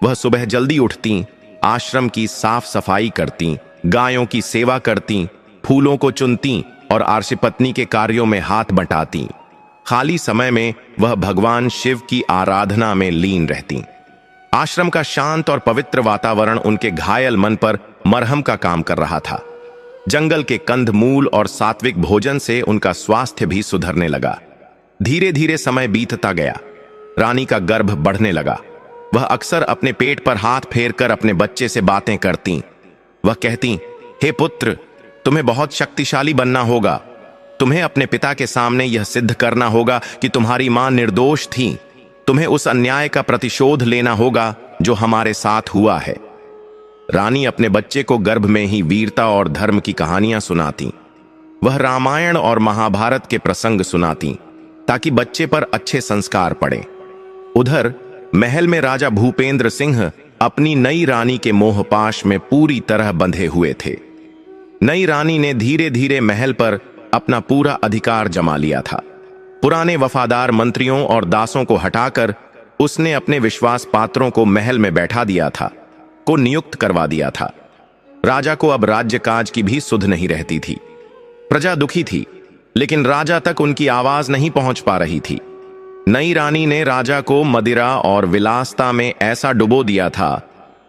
वह सुबह जल्दी उठती, आश्रम की साफ सफाई करती, गायों की सेवा करती, फूलों को चुनती और आर्षपत्नी के कार्यों में हाथ बटाती। खाली समय में वह भगवान शिव की आराधना में लीन रहती। आश्रम का शांत और पवित्र वातावरण उनके घायल मन पर मरहम का काम कर रहा था। जंगल के कंदमूल और सात्विक भोजन से उनका स्वास्थ्य भी सुधरने लगा। धीरे धीरे समय बीतता गया। रानी का गर्भ बढ़ने लगा। वह अक्सर अपने पेट पर हाथ फेरकर अपने बच्चे से बातें करती। वह कहती, हे पुत्र, तुम्हें बहुत शक्तिशाली बनना होगा। तुम्हें अपने पिता के सामने यह सिद्ध करना होगा कि तुम्हारी मां निर्दोष थी। तुम्हें उस अन्याय का प्रतिशोध लेना होगा जो हमारे साथ हुआ है। रानी अपने बच्चे को गर्भ में ही वीरता और धर्म की कहानियां सुनाती। वह रामायण और महाभारत के प्रसंग सुनाती ताकि बच्चे पर अच्छे संस्कार पड़े। उधर महल में राजा भूपेंद्र सिंह अपनी नई रानी के मोहपाश में पूरी तरह बंधे हुए थे। नई रानी ने धीरे धीरे महल पर अपना पूरा अधिकार जमा लिया था। पुराने वफादार मंत्रियों और दासों को हटाकर उसने अपने विश्वास पात्रों को महल में बैठा दिया था, को नियुक्त करवा दिया था। राजा को अब राज्य काज की भी सुध नहीं रहती थी। प्रजा दुखी थी, लेकिन राजा तक उनकी आवाज नहीं पहुंच पा रही थी। नई रानी ने राजा को मदिरा और विलासता में ऐसा डुबो दिया था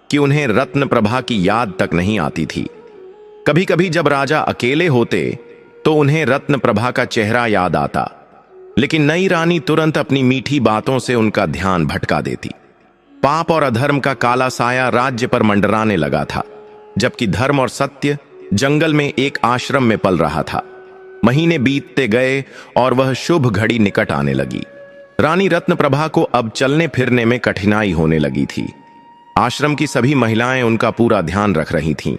कि उन्हें रत्नप्रभा की याद तक नहीं आती थी। कभी कभी जब राजा अकेले होते तो उन्हें रत्न प्रभा का चेहरा याद आता, लेकिन नई रानी तुरंत अपनी मीठी बातों से उनका ध्यान भटका देती। पाप और अधर्म का काला साया राज्य पर मंडराने लगा था, जबकि धर्म और सत्य जंगल में एक आश्रम में पल रहा था। महीने बीतते गए और वह शुभ घड़ी निकट आने लगी। रानी रत्नप्रभा को अब चलने फिरने में कठिनाई होने लगी थी। आश्रम की सभी महिलाएं उनका पूरा ध्यान रख रही थीं।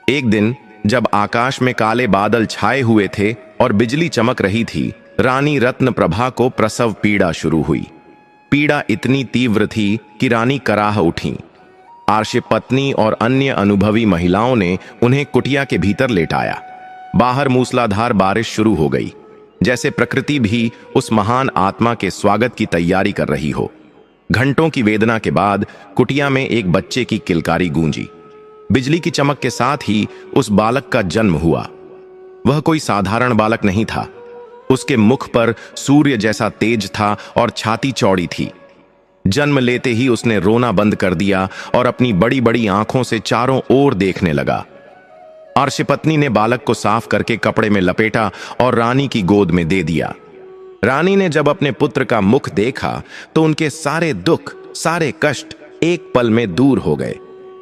एक दिन जब आकाश में काले बादल छाए हुए थे और बिजली चमक रही थी, रानी रत्नप्रभा को प्रसव पीड़ा शुरू हुई। पीड़ा इतनी तीव्र थी कि रानी कराह उठी। आर्षि पत्नी और अन्य अनुभवी महिलाओं ने उन्हें कुटिया के भीतर लेटाया। बाहर मूसलाधार बारिश शुरू हो गई, जैसे प्रकृति भी उस महान आत्मा के स्वागत की तैयारी कर रही हो। घंटों की वेदना के बाद कुटिया में एक बच्चे की किलकारी गूंजी। बिजली की चमक के साथ ही उस बालक का जन्म हुआ। वह कोई साधारण बालक नहीं था। उसके मुख पर सूर्य जैसा तेज था और छाती चौड़ी थी। जन्म लेते ही उसने रोना बंद कर दिया और अपनी बड़ी बड़ी आंखों से चारों ओर देखने लगा। आर्षपत्नी ने बालक को साफ करके कपड़े में लपेटा और रानी की गोद में दे दिया। रानी ने जब अपने पुत्र का मुख देखा तो उनके सारे दुख, सारे कष्ट एक पल में दूर हो गए।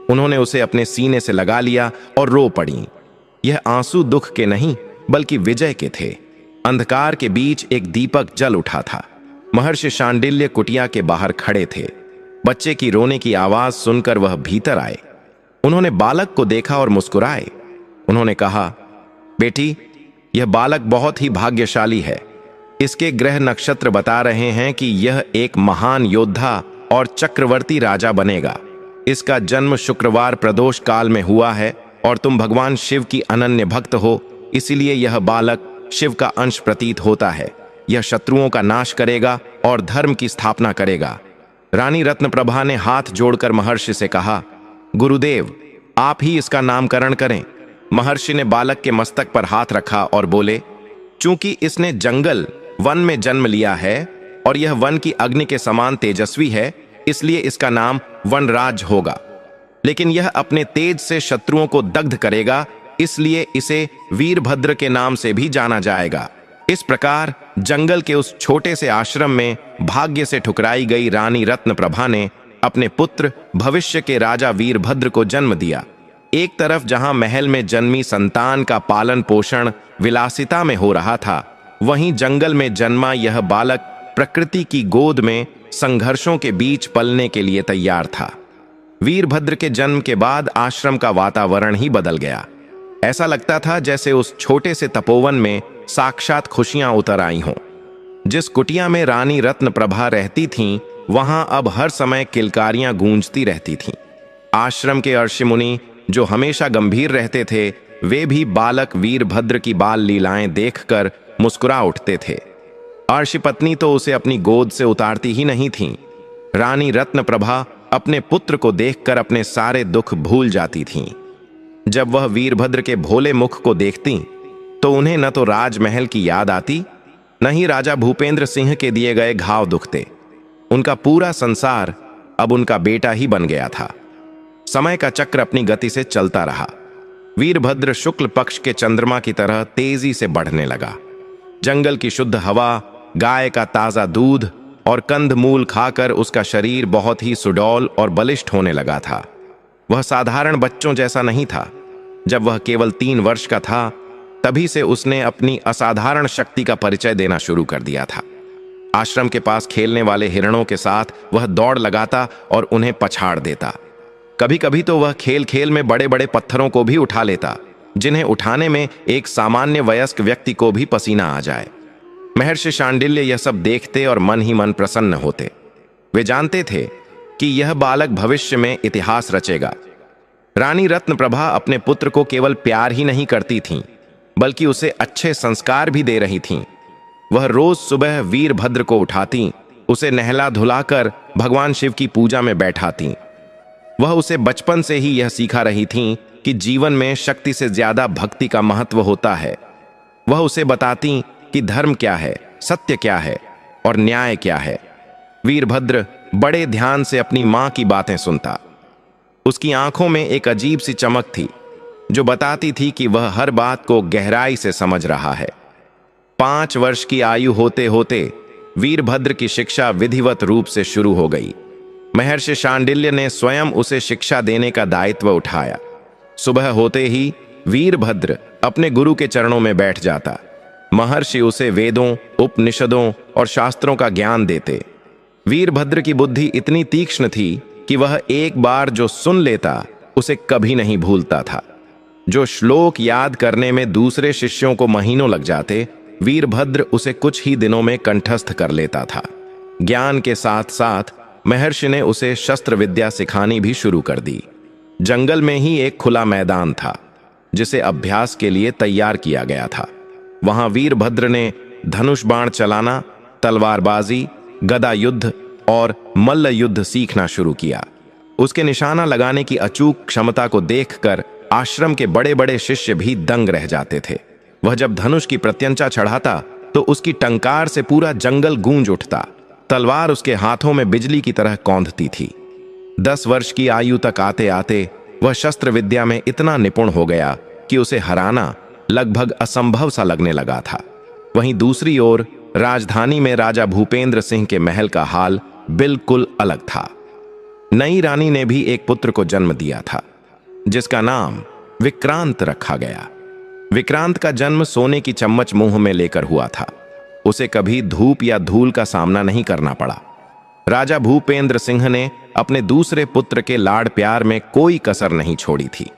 उन्होंने उसे अपने सीने से लगा लिया और रो पड़ी। यह आंसू दुख के नहीं बल्कि विजय के थे। अंधकार के बीच एक दीपक जल उठा था। महर्षि शांडिल्य कुटिया के बाहर खड़े थे। बच्चे की रोने की आवाज सुनकर वह भीतर आए। उन्होंने बालक को देखा और मुस्कुराए। उन्होंने कहा, बेटी, यह बालक बहुत ही भाग्यशाली है। इसके ग्रह नक्षत्र बता रहे हैं कि यह एक महान योद्धा और चक्रवर्ती राजा बनेगा। इसका जन्म शुक्रवार प्रदोष काल में हुआ है और तुम भगवान शिव की अनन्य भक्त हो, इसीलिए यह बालक शिव का अंश प्रतीत होता है। यह शत्रुओं का नाश करेगा और धर्म की स्थापना करेगा। रानी रत्नप्रभा ने हाथ जोड़कर महर्षि से कहा, गुरुदेव, आप ही इसका नामकरण करें। महर्षि ने बालक के मस्तक पर हाथ रखा और बोले, चूंकि इसने जंगल वन में जन्म लिया है और यह वन की अग्नि के समान तेजस्वी है, इसलिए इसका नाम वनराज होगा। लेकिन यह अपने तेज से शत्रुओं को दग्ध करेगा, इसलिए इसे वीरभद्र के नाम से भी जाना जाएगा। इस प्रकार जंगल के उस छोटे से आश्रम में भाग्य से ठुकराई गई रानी रत्नप्रभा ने अपने पुत्र भविष्य के राजा वीरभद्र को जन्म दिया। एक तरफ जहां महल में जन्मी संतान का पालन पोषण विलासिता में हो रहा था, वहीं जंगल में जन्मा यह बालक प्रकृति की गोद में संघर्षों के बीच पलने के लिए तैयार था। वीरभद्र के जन्म के बाद आश्रम का वातावरण ही बदल गया। ऐसा लगता था जैसे उस छोटे से तपोवन में साक्षात खुशियां उतर आई हों। जिस कुटिया में रानी रत्नप्रभा रहती थीं, वहां अब हर समय किलकारियां गूंजती रहती थीं। आश्रम के ऋषि मुनि जो हमेशा गंभीर रहते थे, वे भी बालक वीरभद्र की बाल लीलाएं देखकर मुस्कुरा उठते थे। ऋषि पत्नी तो उसे अपनी गोद से उतारती ही नहीं थीं। रानी रत्नप्रभा अपने पुत्र को देखकर अपने सारे दुख भूल जाती थीं। जब वह वीरभद्र के भोले मुख को देखती तो उन्हें न तो राजमहल की याद आती, न ही राजा भूपेंद्र सिंह के दिए गए घाव दुखते। उनका पूरा संसार अब उनका बेटा ही बन गया था। समय का चक्र अपनी गति से चलता रहा। वीरभद्र शुक्ल पक्ष के चंद्रमा की तरह तेजी से बढ़ने लगा। जंगल की शुद्ध हवा, गाय का ताजा दूध और कंदमूल खाकर उसका शरीर बहुत ही सुडौल और बलिष्ठ होने लगा था। वह साधारण बच्चों जैसा नहीं था। जब वह केवल 3 वर्ष का था, तभी से उसने अपनी असाधारण शक्ति का परिचय देना शुरू कर दिया था। आश्रम के पास खेलने वाले हिरणों के साथ वह दौड़ लगाता और उन्हें पछाड़ देता। कभी कभी तो वह खेल खेल में बड़े बड़े पत्थरों को भी उठा लेता, जिन्हें उठाने में एक सामान्य वयस्क व्यक्ति को भी पसीना आ जाए। महर्षि शांडिल्य यह सब देखते और मन ही मन प्रसन्न होते। वे जानते थे कि यह बालक भविष्य में इतिहास रचेगा। रानी रत्नप्रभा अपने पुत्र को केवल प्यार ही नहीं करती थीं, बल्कि उसे अच्छे संस्कार भी दे रही थीं। वह रोज सुबह वीरभद्र को उठाती, उसे नहला धुलाकर भगवान शिव की पूजा में बैठाती। वह उसे बचपन से ही यह सिखा रही थीं कि जीवन में शक्ति से ज्यादा भक्ति का महत्व होता है। वह उसे बताती कि धर्म क्या है, सत्य क्या है और न्याय क्या है। वीरभद्र बड़े ध्यान से अपनी मां की बातें सुनता। उसकी आंखों में एक अजीब सी चमक थी, जो बताती थी कि वह हर बात को गहराई से समझ रहा है। 5 वर्ष की आयु होते होते वीरभद्र की शिक्षा विधिवत रूप से शुरू हो गई। महर्षि शांडिल्य ने स्वयं उसे शिक्षा देने का दायित्व उठाया। सुबह होते ही वीरभद्र अपने गुरु के चरणों में बैठ जाता। महर्षि उसे वेदों, उपनिषदों और शास्त्रों का ज्ञान देते। वीरभद्र की बुद्धि इतनी तीक्ष्ण थी कि वह एक बार जो सुन लेता उसे कभी नहीं भूलता था। जो श्लोक याद करने में दूसरे शिष्यों को महीनों लग जाते, वीरभद्र उसे कुछ ही दिनों में कंठस्थ कर लेता था। ज्ञान के साथ साथ महर्षि ने उसे शस्त्र विद्या सिखानी भी शुरू कर दी। जंगल में ही एक खुला मैदान था जिसे अभ्यास के लिए तैयार किया गया था। वहां वीरभद्र ने धनुष बाण चलाना, तलवारबाजी, गदा युद्ध और मल्ल युद्ध सीखना शुरू किया। उसके निशाना लगाने की अचूक क्षमता को देखकर आश्रम के बड़े बड़े शिष्य भी दंग रह जाते थे। वह जब धनुष की प्रत्यंचा चढ़ाता तो उसकी टंकार से पूरा जंगल गूंज उठता। तलवार उसके हाथों में बिजली की तरह कौंधती थी। 10 वर्ष की आयु तक आते आते वह शस्त्र विद्या में इतना निपुण हो गया कि उसे हराना लगभग असंभव सा लगने लगा था। वहीं दूसरी ओर राजधानी में राजा भूपेंद्र सिंह के महल का हाल बिल्कुल अलग था। नई रानी ने भी एक पुत्र को जन्म दिया था जिसका नाम विक्रांत रखा गया। विक्रांत का जन्म सोने की चम्मच मुंह में लेकर हुआ था। उसे कभी धूप या धूल का सामना नहीं करना पड़ा। राजा भूपेंद्र सिंह ने अपने दूसरे पुत्र के लाड़ प्यार में कोई कसर नहीं छोड़ी थी।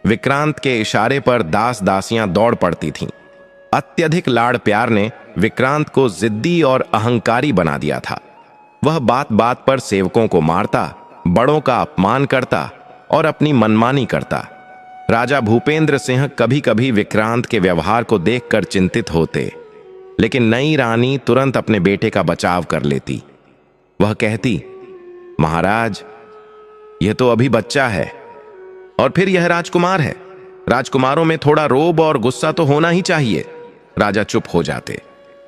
विक्रांत के इशारे पर दास दासियां दौड़ पड़ती थीं। अत्यधिक लाड़ प्यार ने विक्रांत को जिद्दी और अहंकारी बना दिया था। वह बात बात पर सेवकों को मारता, बड़ों का अपमान करता और अपनी मनमानी करता। राजा भूपेंद्र सिंह कभी कभी विक्रांत के व्यवहार को देखकर चिंतित होते, लेकिन नई रानी तुरंत अपने बेटे का बचाव कर लेती। वह कहती, महाराज, यह तो अभी बच्चा है और फिर यह राजकुमार है। राजकुमारों में थोड़ा रोब और गुस्सा तो होना ही चाहिए। राजा चुप हो जाते।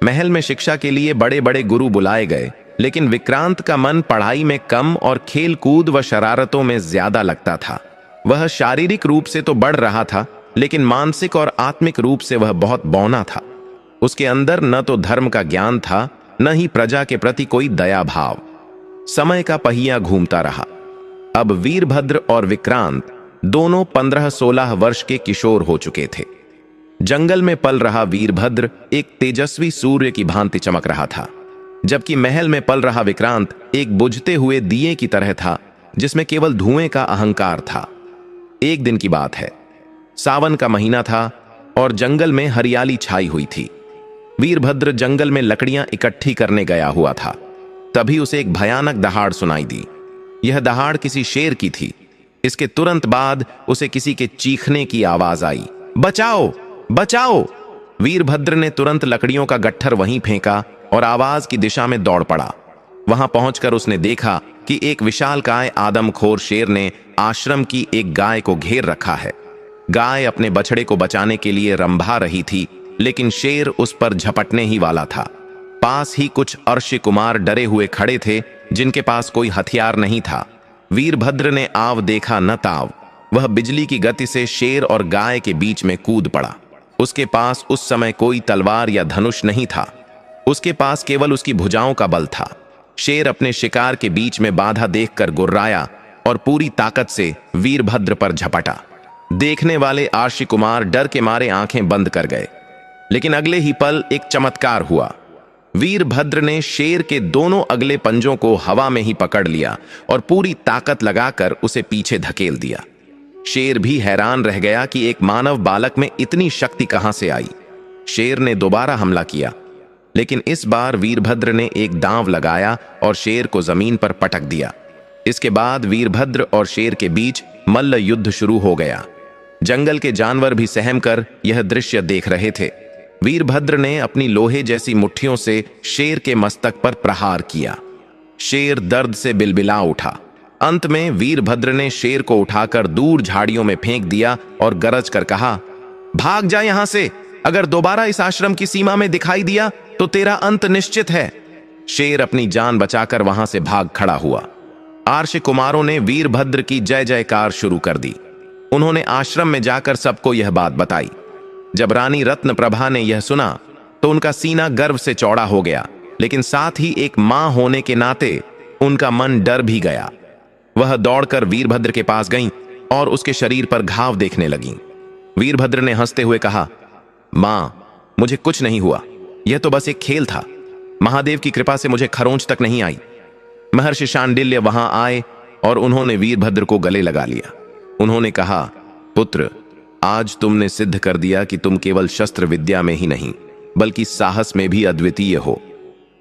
महल में शिक्षा के लिए बड़े बड़े गुरु बुलाए गए, लेकिन विक्रांत का मन पढ़ाई में कम और खेल कूद व शरारतों में ज्यादा लगता था। वह शारीरिक रूप से तो बढ़ रहा था, लेकिन मानसिक और आत्मिक रूप से वह बहुत बौना था। उसके अंदर न तो धर्म का ज्ञान था, न ही प्रजा के प्रति कोई दया भाव। समय का पहिया घूमता रहा। अब वीरभद्र और विक्रांत दोनों 15-16 वर्ष के किशोर हो चुके थे। जंगल में पल रहा वीरभद्र एक तेजस्वी सूर्य की भांति चमक रहा था, जबकि महल में पल रहा विक्रांत एक बुझते हुए दिए की तरह था जिसमें केवल धुएं का अहंकार था। एक दिन की बात है। सावन का महीना था और जंगल में हरियाली छाई हुई थी। वीरभद्र जंगल में लकड़ियां इकट्ठी करने गया हुआ था। तभी उसे एक भयानक दहाड़ सुनाई दी। यह दहाड़ किसी शेर की थी। इसके तुरंत बाद उसे किसी के चीखने की आवाज आई, बचाओ बचाओ। वीरभद्र ने तुरंत लकड़ियों का गट्ठर वहीं फेंका और आवाज की दिशा में दौड़ पड़ा। वहां पहुंचकर उसने देखा कि एक विशालकाय आदमखोर शेर ने आश्रम की एक गाय को घेर रखा है। गाय अपने बछड़े को बचाने के लिए रंभा रही थी, लेकिन शेर उस पर झपटने ही वाला था। पास ही कुछ अर्षि कुमार डरे हुए खड़े थे, जिनके पास कोई हथियार नहीं था। वीरभद्र ने आव देखा न ताव। वह बिजली की गति से शेर और गाय के बीच में कूद पड़ा। उसके पास उस समय कोई तलवार या धनुष नहीं था। उसके पास केवल उसकी भुजाओं का बल था। शेर अपने शिकार के बीच में बाधा देखकर गुर्राया और पूरी ताकत से वीरभद्र पर झपटा। देखने वाले आर्षि कुमार डर के मारे आंखें बंद कर गए, लेकिन अगले ही पल एक चमत्कार हुआ। वीरभद्र ने शेर के दोनों अगले पंजों को हवा में ही पकड़ लिया और पूरी ताकत लगाकर उसे पीछे धकेल दिया। शेर भी हैरान रह गया कि एक मानव बालक में इतनी शक्ति कहां से आई। शेर ने दोबारा हमला किया, लेकिन इस बार वीरभद्र ने एक दांव लगाया और शेर को जमीन पर पटक दिया। इसके बाद वीरभद्र और शेर के बीच मल्ल युद्ध शुरू हो गया। जंगल के जानवर भी सहम कर यह दृश्य देख रहे थे। वीरभद्र ने अपनी लोहे जैसी मुट्ठियों से शेर के मस्तक पर प्रहार किया। शेर दर्द से बिलबिला उठा। अंत में वीरभद्र ने शेर को उठाकर दूर झाड़ियों में फेंक दिया और गरज कर कहा, भाग जा यहां से। अगर दोबारा इस आश्रम की सीमा में दिखाई दिया तो तेरा अंत निश्चित है। शेर अपनी जान बचाकर वहां से भाग खड़ा हुआ। आर्षि कुमारों ने वीरभद्र की जय जयकार शुरू कर दी। उन्होंने आश्रम में जाकर सबको यह बात बताई। जब रानी रत्न प्रभा ने यह सुना तो उनका सीना गर्व से चौड़ा हो गया, लेकिन साथ ही एक मां होने के नाते उनका मन डर भी गया। वह दौड़कर वीरभद्र के पास गईं और उसके शरीर पर घाव देखने लगीं। वीरभद्र ने हंसते हुए कहा, मां, मुझे कुछ नहीं हुआ, यह तो बस एक खेल था। महादेव की कृपा से मुझे खरोंच तक नहीं आई। महर्षि शांडिल्य वहां आए और उन्होंने वीरभद्र को गले लगा लिया। उन्होंने कहा, पुत्र, आज तुमने सिद्ध कर दिया कि तुम केवल शस्त्र विद्या में ही नहीं बल्कि साहस में भी अद्वितीय हो।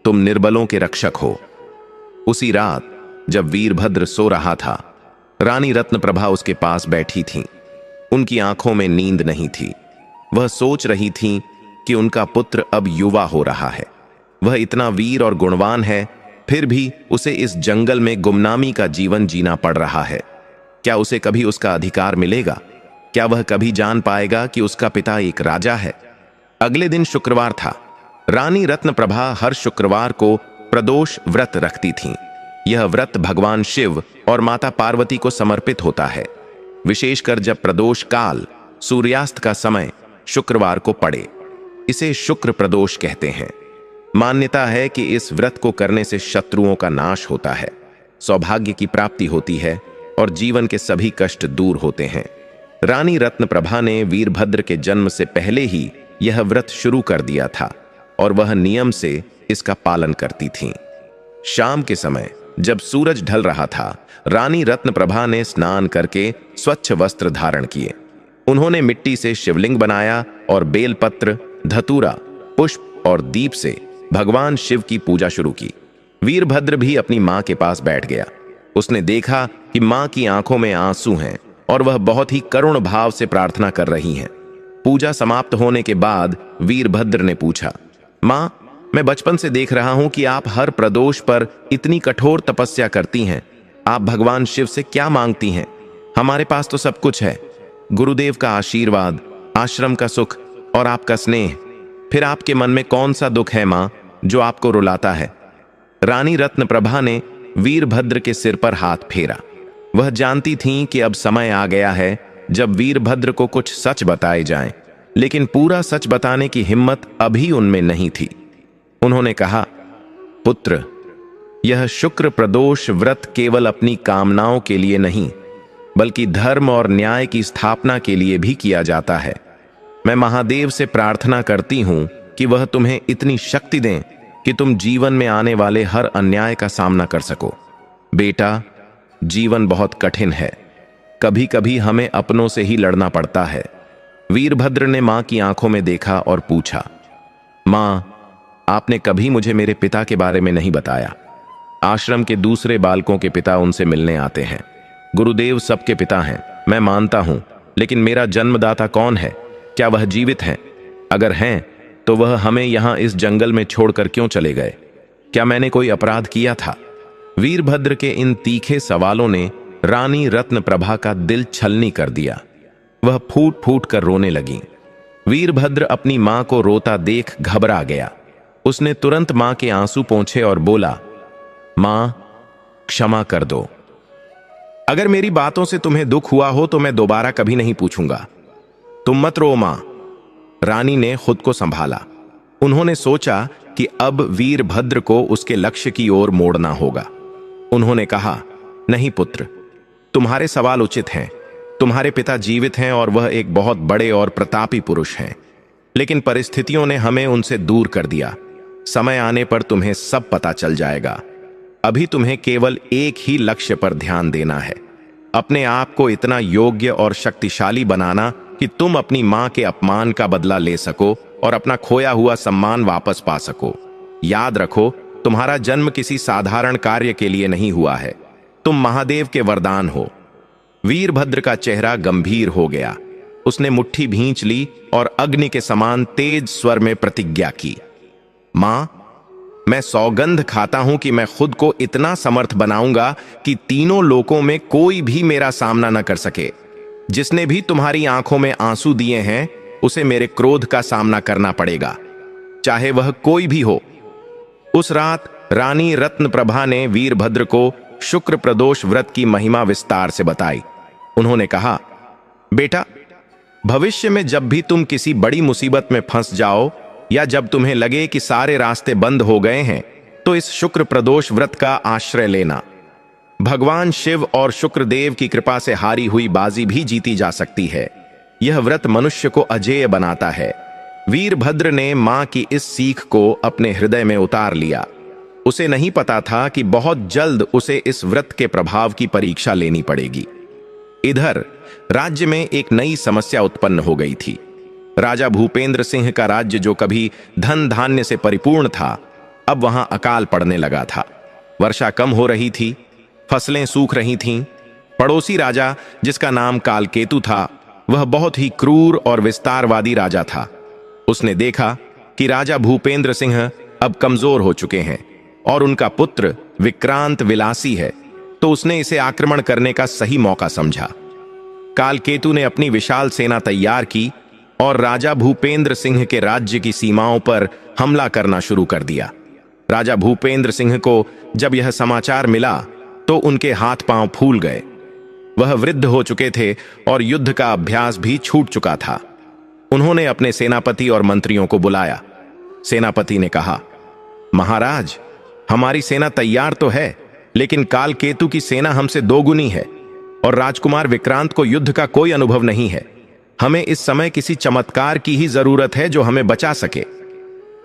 तुम निर्बलों के रक्षक हो। उसी रात जब वीरभद्र सो रहा था, रानी रत्नप्रभा उसके पास बैठी थीं। उनकी आंखों में नींद नहीं थी। वह सोच रही थीं कि उनका पुत्र अब युवा हो रहा है। वह इतना वीर और गुणवान है, फिर भी उसे इस जंगल में गुमनामी का जीवन जीना पड़ रहा है। क्या उसे कभी उसका अधिकार मिलेगा? क्या वह कभी जान पाएगा कि उसका पिता एक राजा है? अगले दिन शुक्रवार था। रानी रत्नप्रभा हर शुक्रवार को प्रदोष व्रत रखती थीं। यह व्रत भगवान शिव और माता पार्वती को समर्पित होता है, विशेषकर जब प्रदोष काल, सूर्यास्त का समय शुक्रवार को पड़े। इसे शुक्र प्रदोष कहते हैं। मान्यता है कि इस व्रत को करने से शत्रुओं का नाश होता है, सौभाग्य की प्राप्ति होती है और जीवन के सभी कष्ट दूर होते हैं। रानी रत्नप्रभा ने वीरभद्र के जन्म से पहले ही यह व्रत शुरू कर दिया था और वह नियम से इसका पालन करती थीं। शाम के समय जब सूरज ढल रहा था, रानी रत्नप्रभा ने स्नान करके स्वच्छ वस्त्र धारण किए। उन्होंने मिट्टी से शिवलिंग बनाया और बेलपत्र, धतूरा, पुष्प और दीप से भगवान शिव की पूजा शुरू की। वीरभद्र भी अपनी मां के पास बैठ गया। उसने देखा कि मां की आंखों में आंसू हैं और वह बहुत ही करुण भाव से प्रार्थना कर रही हैं। पूजा समाप्त होने के बाद वीरभद्र ने पूछा, मां, मैं बचपन से देख रहा हूं कि आप हर प्रदोष पर इतनी कठोर तपस्या करती हैं। आप भगवान शिव से क्या मांगती हैं? हमारे पास तो सब कुछ है, गुरुदेव का आशीर्वाद, आश्रम का सुख और आपका स्नेह। फिर आपके मन में कौन सा दुख है मां, जो आपको रुलाता है? रानी रत्नप्रभा ने वीरभद्र के सिर पर हाथ फेरा। वह जानती थीं कि अब समय आ गया है जब वीरभद्र को कुछ सच बताए जाएं, लेकिन पूरा सच बताने की हिम्मत अभी उनमें नहीं थी। उन्होंने कहा, पुत्र, यह शुक्र प्रदोष व्रत केवल अपनी कामनाओं के लिए नहीं बल्कि धर्म और न्याय की स्थापना के लिए भी किया जाता है। मैं महादेव से प्रार्थना करती हूं कि वह तुम्हें इतनी शक्ति दें कि तुम जीवन में आने वाले हर अन्याय का सामना कर सको। बेटा, जीवन बहुत कठिन है। कभी कभी हमें अपनों से ही लड़ना पड़ता है। वीरभद्र ने मां की आंखों में देखा और पूछा, मां, आपने कभी मुझे मेरे पिता के बारे में नहीं बताया। आश्रम के दूसरे बालकों के पिता उनसे मिलने आते हैं। गुरुदेव सबके पिता हैं, मैं मानता हूं, लेकिन मेरा जन्मदाता कौन है? क्या वह जीवित हैं? अगर हैं तो वह हमें यहां इस जंगल में छोड़कर क्यों चले गए? क्या मैंने कोई अपराध किया था? वीरभद्र के इन तीखे सवालों ने रानी रत्नप्रभा का दिल छलनी कर दिया। वह फूट फूट कर रोने लगी। वीरभद्र अपनी मां को रोता देख घबरा गया। उसने तुरंत मां के आंसू पोंछे और बोला, मां, क्षमा कर दो। अगर मेरी बातों से तुम्हें दुख हुआ हो तो मैं दोबारा कभी नहीं पूछूंगा। तुम मत रो मां। रानी ने खुद को संभाला। उन्होंने सोचा कि अब वीरभद्र को उसके लक्ष्य की ओर मोड़ना होगा। उन्होंने कहा, नहीं पुत्र, तुम्हारे सवाल उचित हैं। तुम्हारे पिता जीवित हैं और वह एक बहुत बड़े और प्रतापी पुरुष हैं, लेकिन परिस्थितियों ने हमें उनसे दूर कर दिया। समय आने पर तुम्हें सब पता चल जाएगा। अभी तुम्हें केवल एक ही लक्ष्य पर ध्यान देना है, अपने आप को इतना योग्य और शक्तिशाली बनाना कि तुम अपनी मां के अपमान का बदला ले सको और अपना खोया हुआ सम्मान वापस पा सको। याद रखो, तुम्हारा जन्म किसी साधारण कार्य के लिए नहीं हुआ है। तुम महादेव के वरदान हो। वीरभद्र का चेहरा गंभीर हो गया। उसने मुट्ठी भींच ली और अग्नि के समान तेज स्वर में प्रतिज्ञा की, मां, मैं सौगंध खाता हूं कि मैं खुद को इतना समर्थ बनाऊंगा कि तीनों लोकों में कोई भी मेरा सामना न कर सके। जिसने भी तुम्हारी आंखों में आंसू दिए हैं, उसे मेरे क्रोध का सामना करना पड़ेगा, चाहे वह कोई भी हो। उस रात रानी रत्नप्रभा ने वीरभद्र को शुक्र प्रदोष व्रत की महिमा विस्तार से बताई। उन्होंने कहा, बेटा, भविष्य में जब भी तुम किसी बड़ी मुसीबत में फंस जाओ या जब तुम्हें लगे कि सारे रास्ते बंद हो गए हैं, तो इस शुक्र प्रदोष व्रत का आश्रय लेना। भगवान शिव और शुक्रदेव की कृपा से हारी हुई बाजी भी जीती जा सकती है। यह व्रत मनुष्य को अजेय बनाता है। वीरभद्र ने मां की इस सीख को अपने हृदय में उतार लिया। उसे नहीं पता था कि बहुत जल्द उसे इस व्रत के प्रभाव की परीक्षा लेनी पड़ेगी। इधर राज्य में एक नई समस्या उत्पन्न हो गई थी। राजा भूपेंद्र सिंह का राज्य, जो कभी धन धान्य से परिपूर्ण था, अब वहां अकाल पड़ने लगा था। वर्षा कम हो रही थी, फसलें सूख रही थीं। पड़ोसी राजा, जिसका नाम कालकेतु था, वह बहुत ही क्रूर और विस्तारवादी राजा था। उसने देखा कि राजा भूपेंद्र सिंह अब कमजोर हो चुके हैं और उनका पुत्र विक्रांत विलासी है, तो उसने इसे आक्रमण करने का सही मौका समझा। कालकेतु ने अपनी विशाल सेना तैयार की और राजा भूपेंद्र सिंह के राज्य की सीमाओं पर हमला करना शुरू कर दिया। राजा भूपेंद्र सिंह को जब यह समाचार मिला तो उनके हाथ पांव फूल गए। वह वृद्ध हो चुके थे और युद्ध का अभ्यास भी छूट चुका था। उन्होंने अपने सेनापति और मंत्रियों को बुलाया। सेनापति ने कहा, महाराज, हमारी सेना तैयार तो है, लेकिन कालकेतु की सेना हमसे दोगुनी है और राजकुमार विक्रांत को युद्ध का कोई अनुभव नहीं है। हमें इस समय किसी चमत्कार की ही जरूरत है जो हमें बचा सके।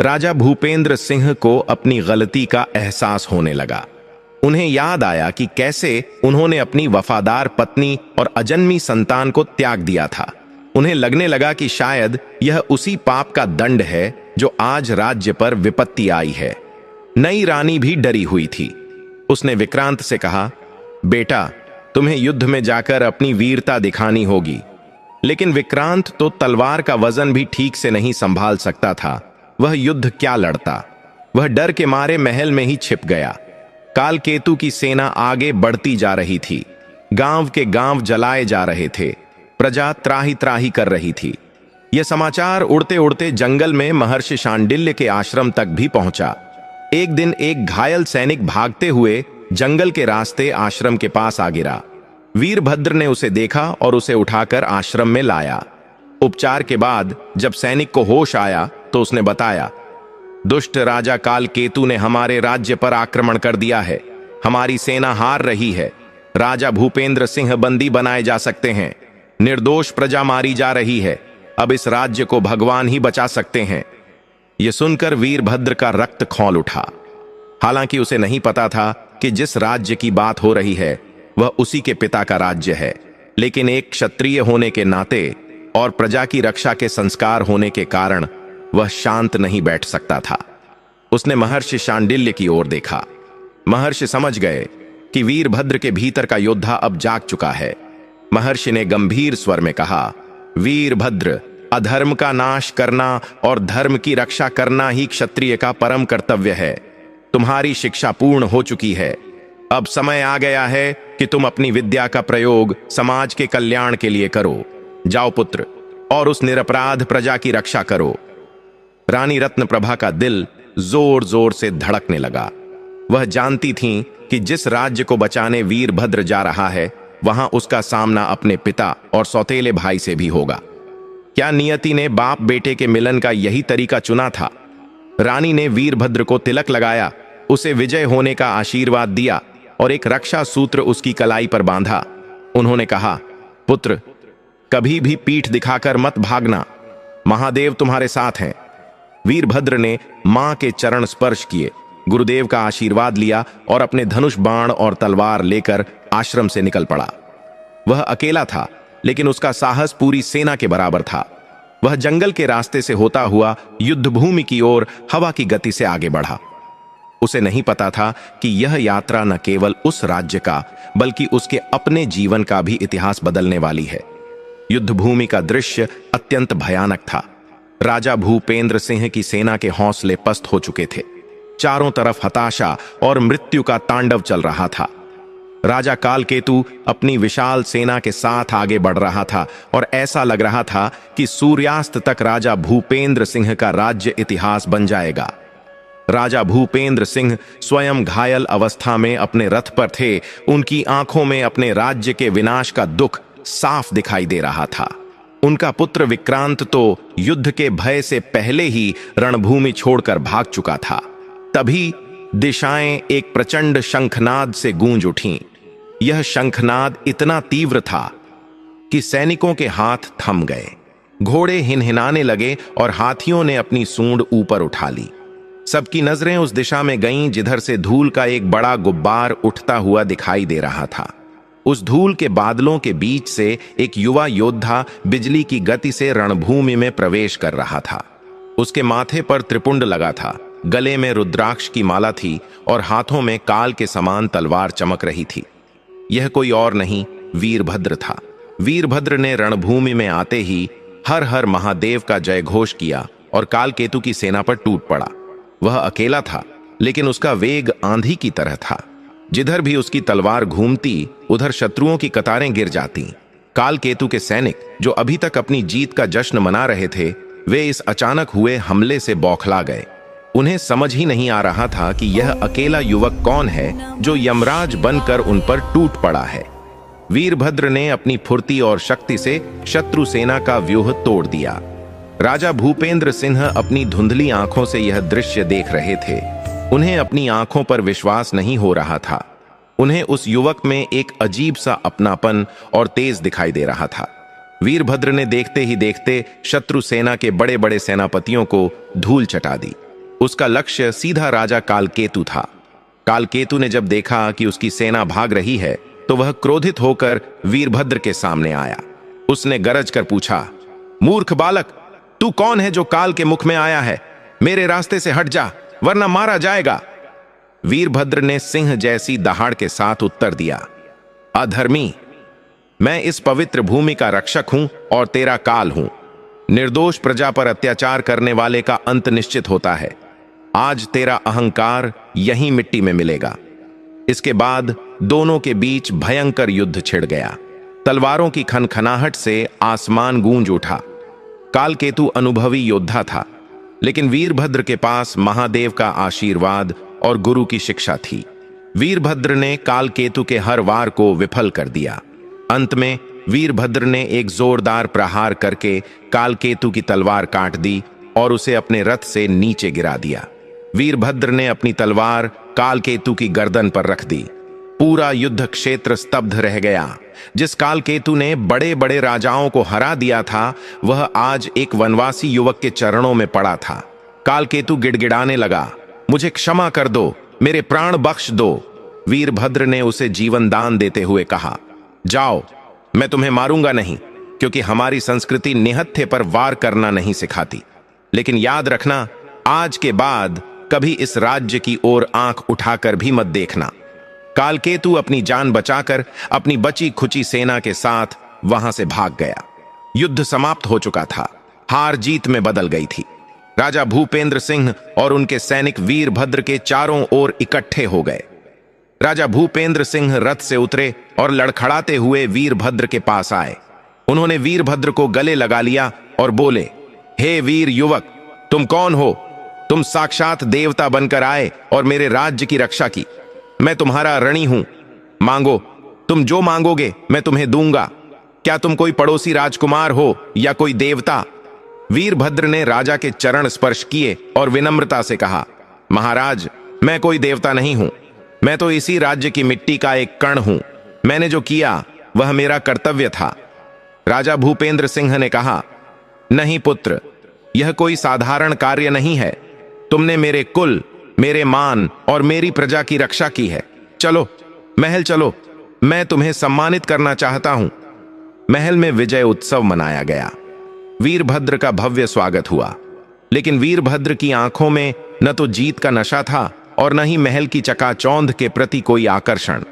राजा भूपेंद्र सिंह को अपनी गलती का एहसास होने लगा। उन्हें याद आया कि कैसे उन्होंने अपनी वफादार पत्नी और अजन्मी संतान को त्याग दिया था। उन्हें लगने लगा कि शायद यह उसी पाप का दंड है जो आज राज्य पर विपत्ति आई है। नई रानी भी डरी हुई थी। उसने विक्रांत से कहा, बेटा, तुम्हें युद्ध में जाकर अपनी वीरता दिखानी होगी। लेकिन विक्रांत तो तलवार का वजन भी ठीक से नहीं संभाल सकता था। वह युद्ध क्या लड़ता। वह डर के मारे महल में ही छिप गया। कालकेतु की सेना आगे बढ़ती जा रही थी। गांव के गांव जलाए जा रहे थे। प्रजा त्राही त्राही कर रही थी। यह समाचार उड़ते उड़ते जंगल में महर्षि शांडिल्य के आश्रम तक भी पहुंचा। एक दिन एक घायल सैनिक भागते हुए जंगल के रास्ते आश्रम के पास आ गिरा। वीरभद्र ने उसे देखा और उसे उठाकर आश्रम में लाया। उपचार के बाद जब सैनिक को होश आया तो उसने बताया, दुष्ट राजा कालकेतु ने हमारे राज्य पर आक्रमण कर दिया है। हमारी सेना हार रही है। राजा भूपेंद्र सिंह बंदी बनाए जा सकते हैं। निर्दोष प्रजा मारी जा रही है। अब इस राज्य को भगवान ही बचा सकते हैं। यह सुनकर वीरभद्र का रक्त खौल उठा। हालांकि उसे नहीं पता था कि जिस राज्य की बात हो रही है वह उसी के पिता का राज्य है। लेकिन एक क्षत्रिय होने के नाते और प्रजा की रक्षा के संस्कार होने के कारण वह शांत नहीं बैठ सकता था। उसने महर्षि शांडिल्य की ओर देखा। महर्षि समझ गए कि वीरभद्र के भीतर का योद्धा अब जाग चुका है। महर्षि ने गंभीर स्वर में कहा, वीरभद्र, अधर्म का नाश करना और धर्म की रक्षा करना ही क्षत्रिय का परम कर्तव्य है। तुम्हारी शिक्षा पूर्ण हो चुकी है। अब समय आ गया है कि तुम अपनी विद्या का प्रयोग समाज के कल्याण के लिए करो। जाओ पुत्र, और उस निरपराध प्रजा की रक्षा करो। रानी रत्नप्रभा का दिल जोर जोर से धड़कने लगा। वह जानती थीं कि जिस राज्य को बचाने वीरभद्र जा रहा है वहां उसका सामना अपने पिता और सौतेले भाई से भी होगा। क्या नियति ने बाप बेटे के मिलन का यही तरीका चुना था? रानी ने वीरभद्र को तिलक लगाया, उसे विजय होने का आशीर्वाद दिया और एक रक्षा सूत्र उसकी कलाई पर बांधा। उन्होंने कहा, पुत्र, कभी भी पीठ दिखाकर मत भागना। महादेव तुम्हारे साथ हैं। वीरभद्र ने मां के चरण स्पर्श किए, गुरुदेव का आशीर्वाद लिया और अपने धनुष, बाण और तलवार लेकर आश्रम से निकल पड़ा। वह अकेला था, लेकिन उसका साहस पूरी सेना के बराबर था। वह जंगल के रास्ते से होता हुआ युद्ध भूमि की ओर हवा की गति से आगे बढ़ा। उसे नहीं पता था कि यह यात्रा न केवल उस राज्य का बल्कि उसके अपने जीवन का भी इतिहास बदलने वाली है। युद्ध भूमि का दृश्य अत्यंत भयानक था। राजा भूपेंद्र सिंह की सेना के हौसले पस्त हो चुके थे। चारों तरफ हताशा और मृत्यु का तांडव चल रहा था। राजा कालकेतु अपनी विशाल सेना के साथ आगे बढ़ रहा था और ऐसा लग रहा था कि सूर्यास्त तक राजा भूपेंद्र सिंह का राज्य इतिहास बन जाएगा। राजा भूपेंद्र सिंह स्वयं घायल अवस्था में अपने रथ पर थे। उनकी आंखों में अपने राज्य के विनाश का दुख साफ दिखाई दे रहा था। उनका पुत्र विक्रांत तो युद्ध के भय से पहले ही रणभूमि छोड़कर भाग चुका था। तभी दिशाएं एक प्रचंड शंखनाद से गूंज उठीं। यह शंखनाद इतना तीव्र था कि सैनिकों के हाथ थम गए, घोड़े हिनहिनाने लगे और हाथियों ने अपनी सूंड ऊपर उठा ली। सबकी नजरें उस दिशा में गईं जिधर से धूल का एक बड़ा गुब्बार उठता हुआ दिखाई दे रहा था। उस धूल के बादलों के बीच से एक युवा योद्धा बिजली की गति से रणभूमि में प्रवेश कर रहा था। उसके माथे पर त्रिपुंड लगा था, गले में रुद्राक्ष की माला थी और हाथों में काल के समान तलवार चमक रही थी। यह कोई और नहीं, वीरभद्र था। वीरभद्र ने रणभूमि में आते ही हर हर महादेव का जय घोष किया और कालकेतु की सेना पर टूट पड़ा। वह अकेला था, लेकिन उसका वेग आंधी की तरह था। जिधर भी उसकी तलवार घूमती उधर शत्रुओं की कतारें गिर जाती। कालकेतु के सैनिक जो अभी तक अपनी जीत का जश्न मना रहे थे, वे इस अचानक हुए हमले से बौखला गए। उन्हें समझ ही नहीं आ रहा था कि यह अकेला युवक कौन है जो यमराज बनकर उन पर टूट पड़ा है। वीरभद्र ने अपनी फुर्ती और शक्ति से शत्रु सेना का व्यूह तोड़ दिया। राजा भूपेंद्र सिंह अपनी धुंधली आंखों से यह दृश्य देख रहे थे। उन्हें अपनी आंखों पर विश्वास नहीं हो रहा था। उन्हें उस युवक में एक अजीब सा अपनापन और तेज दिखाई दे रहा था। वीरभद्र ने देखते ही देखते शत्रु सेना के बड़े बड़े सेनापतियों को धूल चटा दी। उसका लक्ष्य सीधा राजा कालकेतु था। कालकेतु ने जब देखा कि उसकी सेना भाग रही है तो वह क्रोधित होकर वीरभद्र के सामने आया। उसने गरज कर पूछा, मूर्ख बालक, तू कौन है जो काल के मुख में आया है? मेरे रास्ते से हट जा, वरना मारा जाएगा। वीरभद्र ने सिंह जैसी दहाड़ के साथ उत्तर दिया, अधर्मी, मैं इस पवित्र भूमि का रक्षक हूं और तेरा काल हूं। निर्दोष प्रजा पर अत्याचार करने वाले का अंत निश्चित होता है। आज तेरा अहंकार यहीं मिट्टी में मिलेगा। इसके बाद दोनों के बीच भयंकर युद्ध छिड़ गया। तलवारों की खनखनाहट से आसमान गूंज उठा। कालकेतु अनुभवी योद्धा था, लेकिन वीरभद्र के पास महादेव का आशीर्वाद और गुरु की शिक्षा थी। वीरभद्र ने कालकेतु के हर वार को विफल कर दिया। अंत में वीरभद्र ने एक जोरदार प्रहार करके कालकेतु की तलवार काट दी और उसे अपने रथ से नीचे गिरा दिया। वीरभद्र ने अपनी तलवार कालकेतु की गर्दन पर रख दी। पूरा युद्ध क्षेत्र स्तब्ध रह गया। जिस कालकेतु ने बड़े बड़े राजाओं को हरा दिया था, वह आज एक वनवासी युवक के चरणों में पड़ा था। कालकेतु गिड़गिड़ाने लगा, मुझे क्षमा कर दो, मेरे प्राण बख्श दो। वीरभद्र ने उसे जीवन दान देते हुए कहा, जाओ, मैं तुम्हें मारूंगा नहीं, क्योंकि हमारी संस्कृति निहत्थे पर वार करना नहीं सिखाती। लेकिन याद रखना, आज के बाद कभी इस राज्य की ओर आंख उठाकर भी मत देखना। कालकेतु अपनी जान बचाकर अपनी बची खुची सेना के साथ वहां से भाग गया। युद्ध समाप्त हो चुका था, हार जीत में बदल गई थी। राजा भूपेंद्र सिंह और उनके सैनिक वीरभद्र के चारों ओर इकट्ठे हो गए। राजा भूपेंद्र सिंह रथ से उतरे और लड़खड़ाते हुए वीरभद्र के पास आए। उन्होंने वीरभद्र को गले लगा लिया और बोले, हे वीर युवक, तुम कौन हो? तुम साक्षात देवता बनकर आए और मेरे राज्य की रक्षा की। मैं तुम्हारा ऋणी हूं। मांगो, तुम जो मांगोगे मैं तुम्हें दूंगा। क्या तुम कोई पड़ोसी राजकुमार हो या कोई देवता? वीरभद्र ने राजा के चरण स्पर्श किए और विनम्रता से कहा, महाराज, मैं कोई देवता नहीं हूं। मैं तो इसी राज्य की मिट्टी का एक कण हूं। मैंने जो किया वह मेरा कर्तव्य था। राजा भूपेंद्र सिंह ने कहा, नहीं पुत्र, यह कोई साधारण कार्य नहीं है। तुमने मेरे कुल, मेरे मान और मेरी प्रजा की रक्षा की है। चलो महल चलो, मैं तुम्हें सम्मानित करना चाहता हूं। महल में विजय उत्सव मनाया गया। वीरभद्र का भव्य स्वागत हुआ, लेकिन वीरभद्र की आंखों में न तो जीत का नशा था और न ही महल की चकाचौंध के प्रति कोई आकर्षण।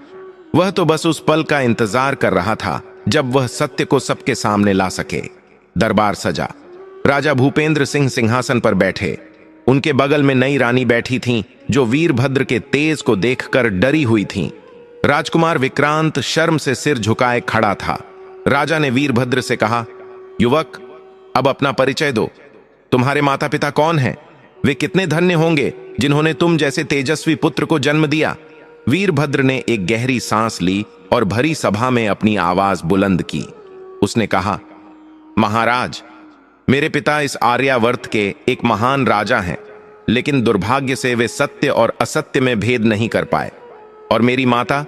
वह तो बस उस पल का इंतजार कर रहा था जब वह सत्य को सबके सामने ला सके। दरबार सजा। राजा भूपेंद्र सिंह सिंहासन पर बैठे। उनके बगल में नई रानी बैठी थीं, जो वीरभद्र के तेज को देखकर डरी हुई थीं। राजकुमार विक्रांत शर्म से सिर झुकाए खड़ा था। राजा ने वीरभद्र से कहा, युवक, अब अपना परिचय दो। तुम्हारे माता पिता कौन हैं? वे कितने धन्य होंगे जिन्होंने तुम जैसे तेजस्वी पुत्र को जन्म दिया। वीरभद्र ने एक गहरी सांस ली और भरी सभा में अपनी आवाज बुलंद की, उसने कहा, महाराज, मेरे पिता इस आर्यावर्त के एक महान राजा हैं, लेकिन दुर्भाग्य से वे सत्य और असत्य में भेद नहीं कर पाए। और मेरी माता,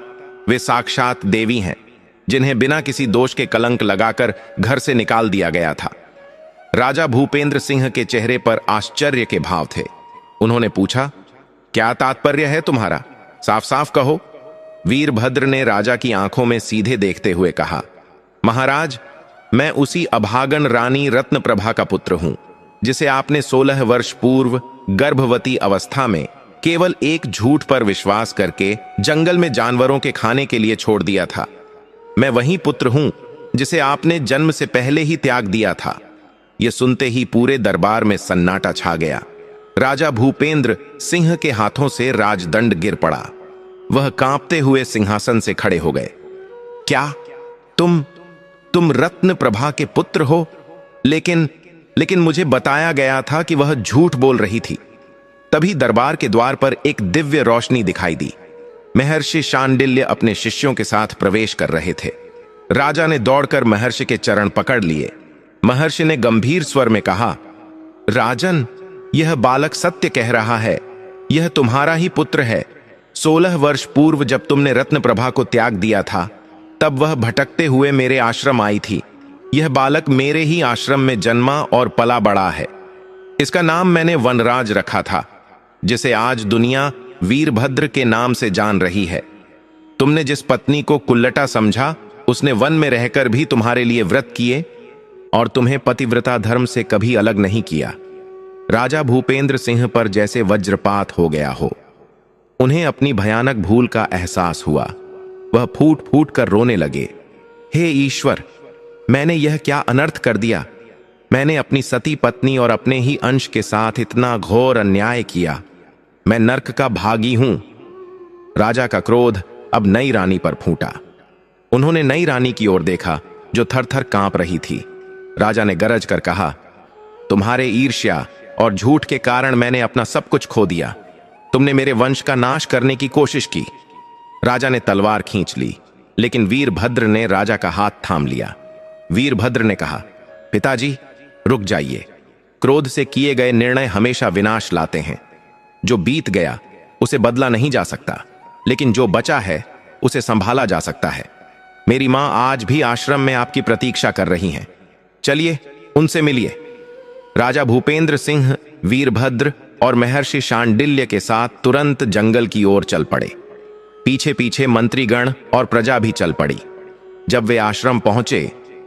वे साक्षात देवी हैं, जिन्हें बिना किसी दोष के कलंक लगाकर घर से निकाल दिया गया था। राजा भूपेंद्र सिंह के चेहरे पर आश्चर्य के भाव थे। उन्होंने पूछा, क्या तात्पर्य है तुम्हारा? साफ साफ कहो। वीरभद्र ने राजा की आंखों में सीधे देखते हुए कहा, महाराज, मैं उसी अभागन रानी रत्नप्रभा का पुत्र हूं, जिसे आपने 16 वर्ष पूर्व गर्भवती अवस्था में केवल एक झूठ पर विश्वास करके जंगल में जानवरों के खाने के लिए छोड़ दिया था। मैं वही पुत्र हूं जिसे आपने जन्म से पहले ही त्याग दिया था। यह सुनते ही पूरे दरबार में सन्नाटा छा गया। राजा भूपेंद्र सिंह के हाथों से राजदंड गिर पड़ा। वह कांपते हुए सिंहासन से खड़े हो गए। क्या तुम रत्नप्रभा के पुत्र हो? लेकिन मुझे बताया गया था कि वह झूठ बोल रही थी। तभी दरबार के द्वार पर एक दिव्य रोशनी दिखाई दी। महर्षि शांडिल्य अपने शिष्यों के साथ प्रवेश कर रहे थे। राजा ने दौड़कर महर्षि के चरण पकड़ लिए। महर्षि ने गंभीर स्वर में कहा, राजन, यह बालक सत्य कह रहा है। यह तुम्हारा ही पुत्र है। 16 वर्ष पूर्व जब तुमने रत्नप्रभा को त्याग दिया था, तब वह भटकते हुए मेरे आश्रम आई थी। यह बालक मेरे ही आश्रम में जन्मा और पला बड़ा है। इसका नाम मैंने वनराज रखा था, जिसे आज दुनिया वीरभद्र के नाम से जान रही है। तुमने जिस पत्नी को कुल्लटा समझा, उसने वन में रहकर भी तुम्हारे लिए व्रत किए और तुम्हें पतिव्रता धर्म से कभी अलग नहीं किया। राजा भूपेंद्र सिंह पर जैसे वज्रपात हो गया हो। उन्हें अपनी भयानक भूल का एहसास हुआ। वह फूट फूट कर रोने लगे। हे ईश्वर, मैंने यह क्या अनर्थ कर दिया? मैंने अपनी सती पत्नी और अपने ही अंश के साथ इतना घोर अन्याय किया। मैं नर्क का भागी हूं। राजा का क्रोध अब नई रानी पर फूटा। उन्होंने नई रानी की ओर देखा, जो थर थर कांप रही थी। राजा ने गरज कर कहा, तुम्हारे ईर्ष्या और झूठ के कारण मैंने अपना सब कुछ खो दिया। तुमने मेरे वंश का नाश करने की कोशिश की। राजा ने तलवार खींच ली, लेकिन वीरभद्र ने राजा का हाथ थाम लिया। वीरभद्र ने कहा, पिताजी, रुक जाइए। क्रोध से किए गए निर्णय हमेशा विनाश लाते हैं। जो बीत गया उसे बदला नहीं जा सकता, लेकिन जो बचा है उसे संभाला जा सकता है। मेरी मां आज भी आश्रम में आपकी प्रतीक्षा कर रही हैं। चलिए, उनसे मिलिए। राजा भूपेंद्र सिंह, वीरभद्र और महर्षि शांडिल्य के साथ तुरंत जंगल की ओर चल पड़े। पीछे पीछे मंत्रीगण और प्रजा भी चल पड़ी। जब वे आश्रम पहुंचे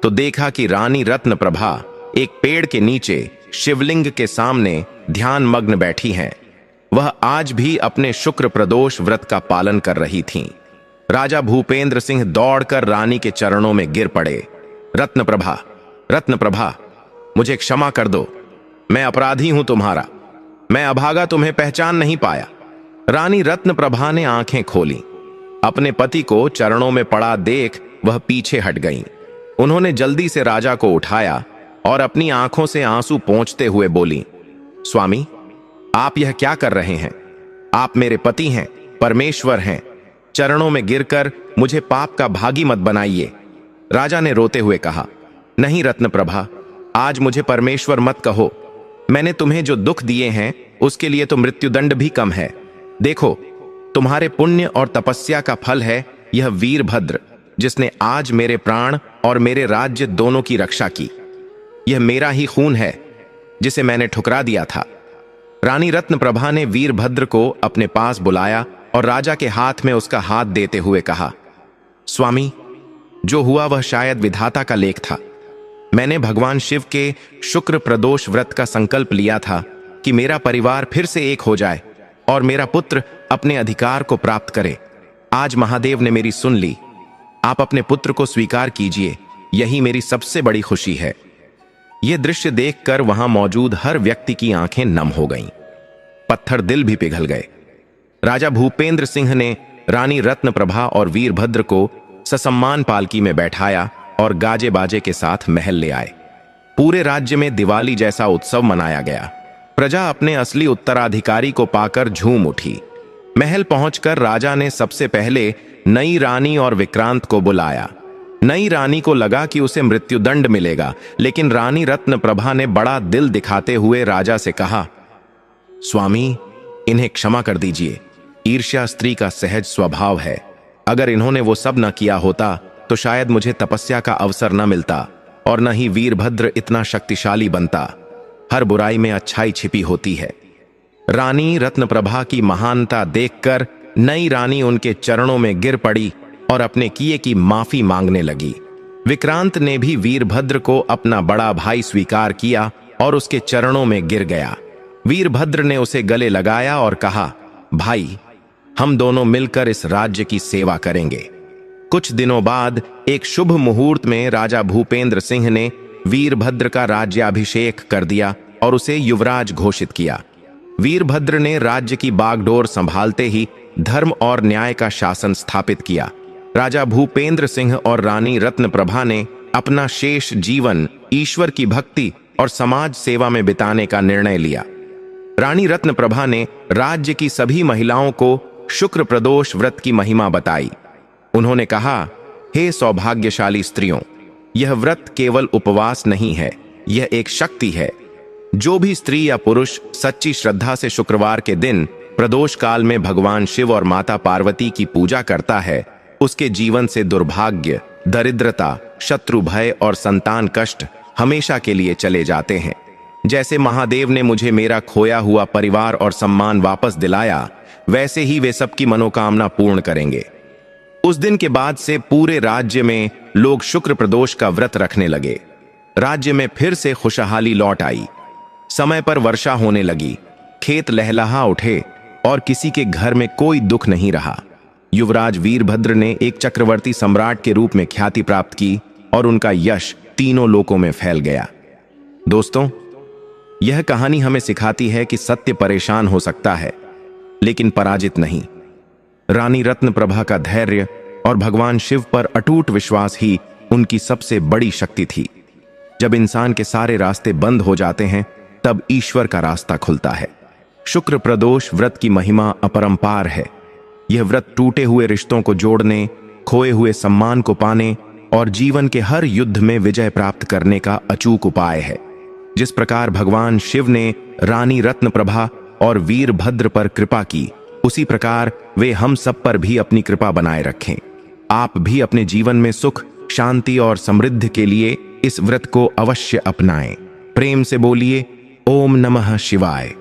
तो देखा कि रानी रत्नप्रभा एक पेड़ के नीचे शिवलिंग के सामने ध्यान मग्न बैठी हैं। वह आज भी अपने शुक्र प्रदोष व्रत का पालन कर रही थीं। राजा भूपेंद्र सिंह दौड़कर रानी के चरणों में गिर पड़े। रत्नप्रभा, रत्नप्रभा, मुझे क्षमा कर दो। मैं अपराधी हूं तुम्हारा। मैं अभागा तुम्हें पहचान नहीं पाया। रानी रत्नप्रभा ने आंखें खोली। अपने पति को चरणों में पड़ा देख वह पीछे हट गईं। उन्होंने जल्दी से राजा को उठाया और अपनी आंखों से आंसू पोंछते हुए बोली, स्वामी, आप यह क्या कर रहे हैं? आप मेरे पति हैं, परमेश्वर हैं। चरणों में गिरकर मुझे पाप का भागी मत बनाइए। राजा ने रोते हुए कहा, नहीं रत्नप्रभा, आज मुझे परमेश्वर मत कहो। मैंने तुम्हें जो दुख दिए हैं उसके लिए तो मृत्युदंड भी कम है। देखो, तुम्हारे पुण्य और तपस्या का फल है यह वीरभद्र, जिसने आज मेरे प्राण और मेरे राज्य दोनों की रक्षा की। यह मेरा ही खून है जिसे मैंने ठुकरा दिया था। रानी रत्नप्रभा ने वीरभद्र को अपने पास बुलाया और राजा के हाथ में उसका हाथ देते हुए कहा, स्वामी, जो हुआ वह शायद विधाता का लेख था। मैंने भगवान शिव के शुक्र प्रदोष व्रत का संकल्प लिया था कि मेरा परिवार फिर से एक हो जाए और मेरा पुत्र अपने अधिकार को प्राप्त करे। आज महादेव ने मेरी सुन ली। आप अपने पुत्र को स्वीकार कीजिए, यही मेरी सबसे बड़ी खुशी है। यह दृश्य देखकर वहां मौजूद हर व्यक्ति की आंखें नम हो गईं। पत्थर दिल भी पिघल गए। राजा भूपेंद्र सिंह ने रानी रत्नप्रभा और वीरभद्र को ससम्मान पालकी में बैठाया और गाजे बाजे के साथ महल ले आए। पूरे राज्य में दिवाली जैसा उत्सव मनाया गया। प्रजा अपने असली उत्तराधिकारी को पाकर झूम उठी। महल पहुंचकर राजा ने सबसे पहले नई रानी और विक्रांत को बुलाया। नई रानी को लगा कि उसे मृत्युदंड मिलेगा, लेकिन रानी रत्नप्रभा ने बड़ा दिल दिखाते हुए राजा से कहा, स्वामी, इन्हें क्षमा कर दीजिए। ईर्ष्या स्त्री का सहज स्वभाव है। अगर इन्होंने वो सब न किया होता तो शायद मुझे तपस्या का अवसर न मिलता और न ही वीरभद्र इतना शक्तिशाली बनता। हर बुराई में अच्छाई छिपी होती है। रानी रत्नप्रभा की महानता देखकर नई रानी उनके चरणों में गिर पड़ी और अपने किए की माफी मांगने लगी। विक्रांत ने भी वीरभद्र को अपना बड़ा भाई स्वीकार किया और उसके चरणों में गिर गया। वीरभद्र ने उसे गले लगाया और कहा, भाई, हम दोनों मिलकर इस राज्य की सेवा करेंगे। कुछ दिनों बाद एक शुभ मुहूर्त में राजा भूपेंद्र सिंह ने वीरभद्र का राज्याभिषेक कर दिया और उसे युवराज घोषित किया। वीरभद्र ने राज्य की बागडोर संभालते ही धर्म और न्याय का शासन स्थापित किया। राजा भूपेंद्र सिंह और रानी रत्नप्रभा ने अपना शेष जीवन ईश्वर की भक्ति और समाज सेवा में बिताने का निर्णय लिया। रानी रत्नप्रभा ने राज्य की सभी महिलाओं को शुक्र प्रदोष व्रत की महिमा बताई। उन्होंने कहा, हे सौभाग्यशाली स्त्रियों, यह व्रत केवल उपवास नहीं है, यह एक शक्ति है। जो भी स्त्री या पुरुष सच्ची श्रद्धा से शुक्रवार के दिन प्रदोष काल में भगवान शिव और माता पार्वती की पूजा करता है, उसके जीवन से दुर्भाग्य, दरिद्रता, शत्रु भय और संतान कष्ट हमेशा के लिए चले जाते हैं। जैसे महादेव ने मुझे मेरा खोया हुआ परिवार और सम्मान वापस दिलाया, वैसे ही वे सबकी मनोकामना पूर्ण करेंगे। उस दिन के बाद से पूरे राज्य में लोग शुक्र प्रदोष का व्रत रखने लगे। राज्य में फिर से खुशहाली लौट आई। समय पर वर्षा होने लगी, खेत लहलहा उठे और किसी के घर में कोई दुख नहीं रहा। युवराज वीरभद्र ने एक चक्रवर्ती सम्राट के रूप में ख्याति प्राप्त की और उनका यश तीनों लोकों में फैल गया। दोस्तों, यह कहानी हमें सिखाती है कि सत्य परेशान हो सकता है, लेकिन पराजित नहीं। रानी रत्नप्रभा का धैर्य और भगवान शिव पर अटूट विश्वास ही उनकी सबसे बड़ी शक्ति थी। जब इंसान के सारे रास्ते बंद हो जाते हैं, तब ईश्वर का रास्ता खुलता है। शुक्र प्रदोष व्रत की महिमा अपरंपार है। यह व्रत टूटे हुए रिश्तों को जोड़ने, खोए हुए सम्मान को पाने और जीवन के हर युद्ध में विजय प्राप्त करने का अचूक उपाय है। जिस प्रकार भगवान शिव ने रानी रत्नप्रभा और वीरभद्र पर कृपा की, उसी प्रकार वे हम सब पर भी अपनी कृपा बनाए रखें। आप भी अपने जीवन में सुख, शांति और समृद्धि के लिए इस व्रत को अवश्य अपनाएं। प्रेम से बोलिए, ओम नमः शिवाय।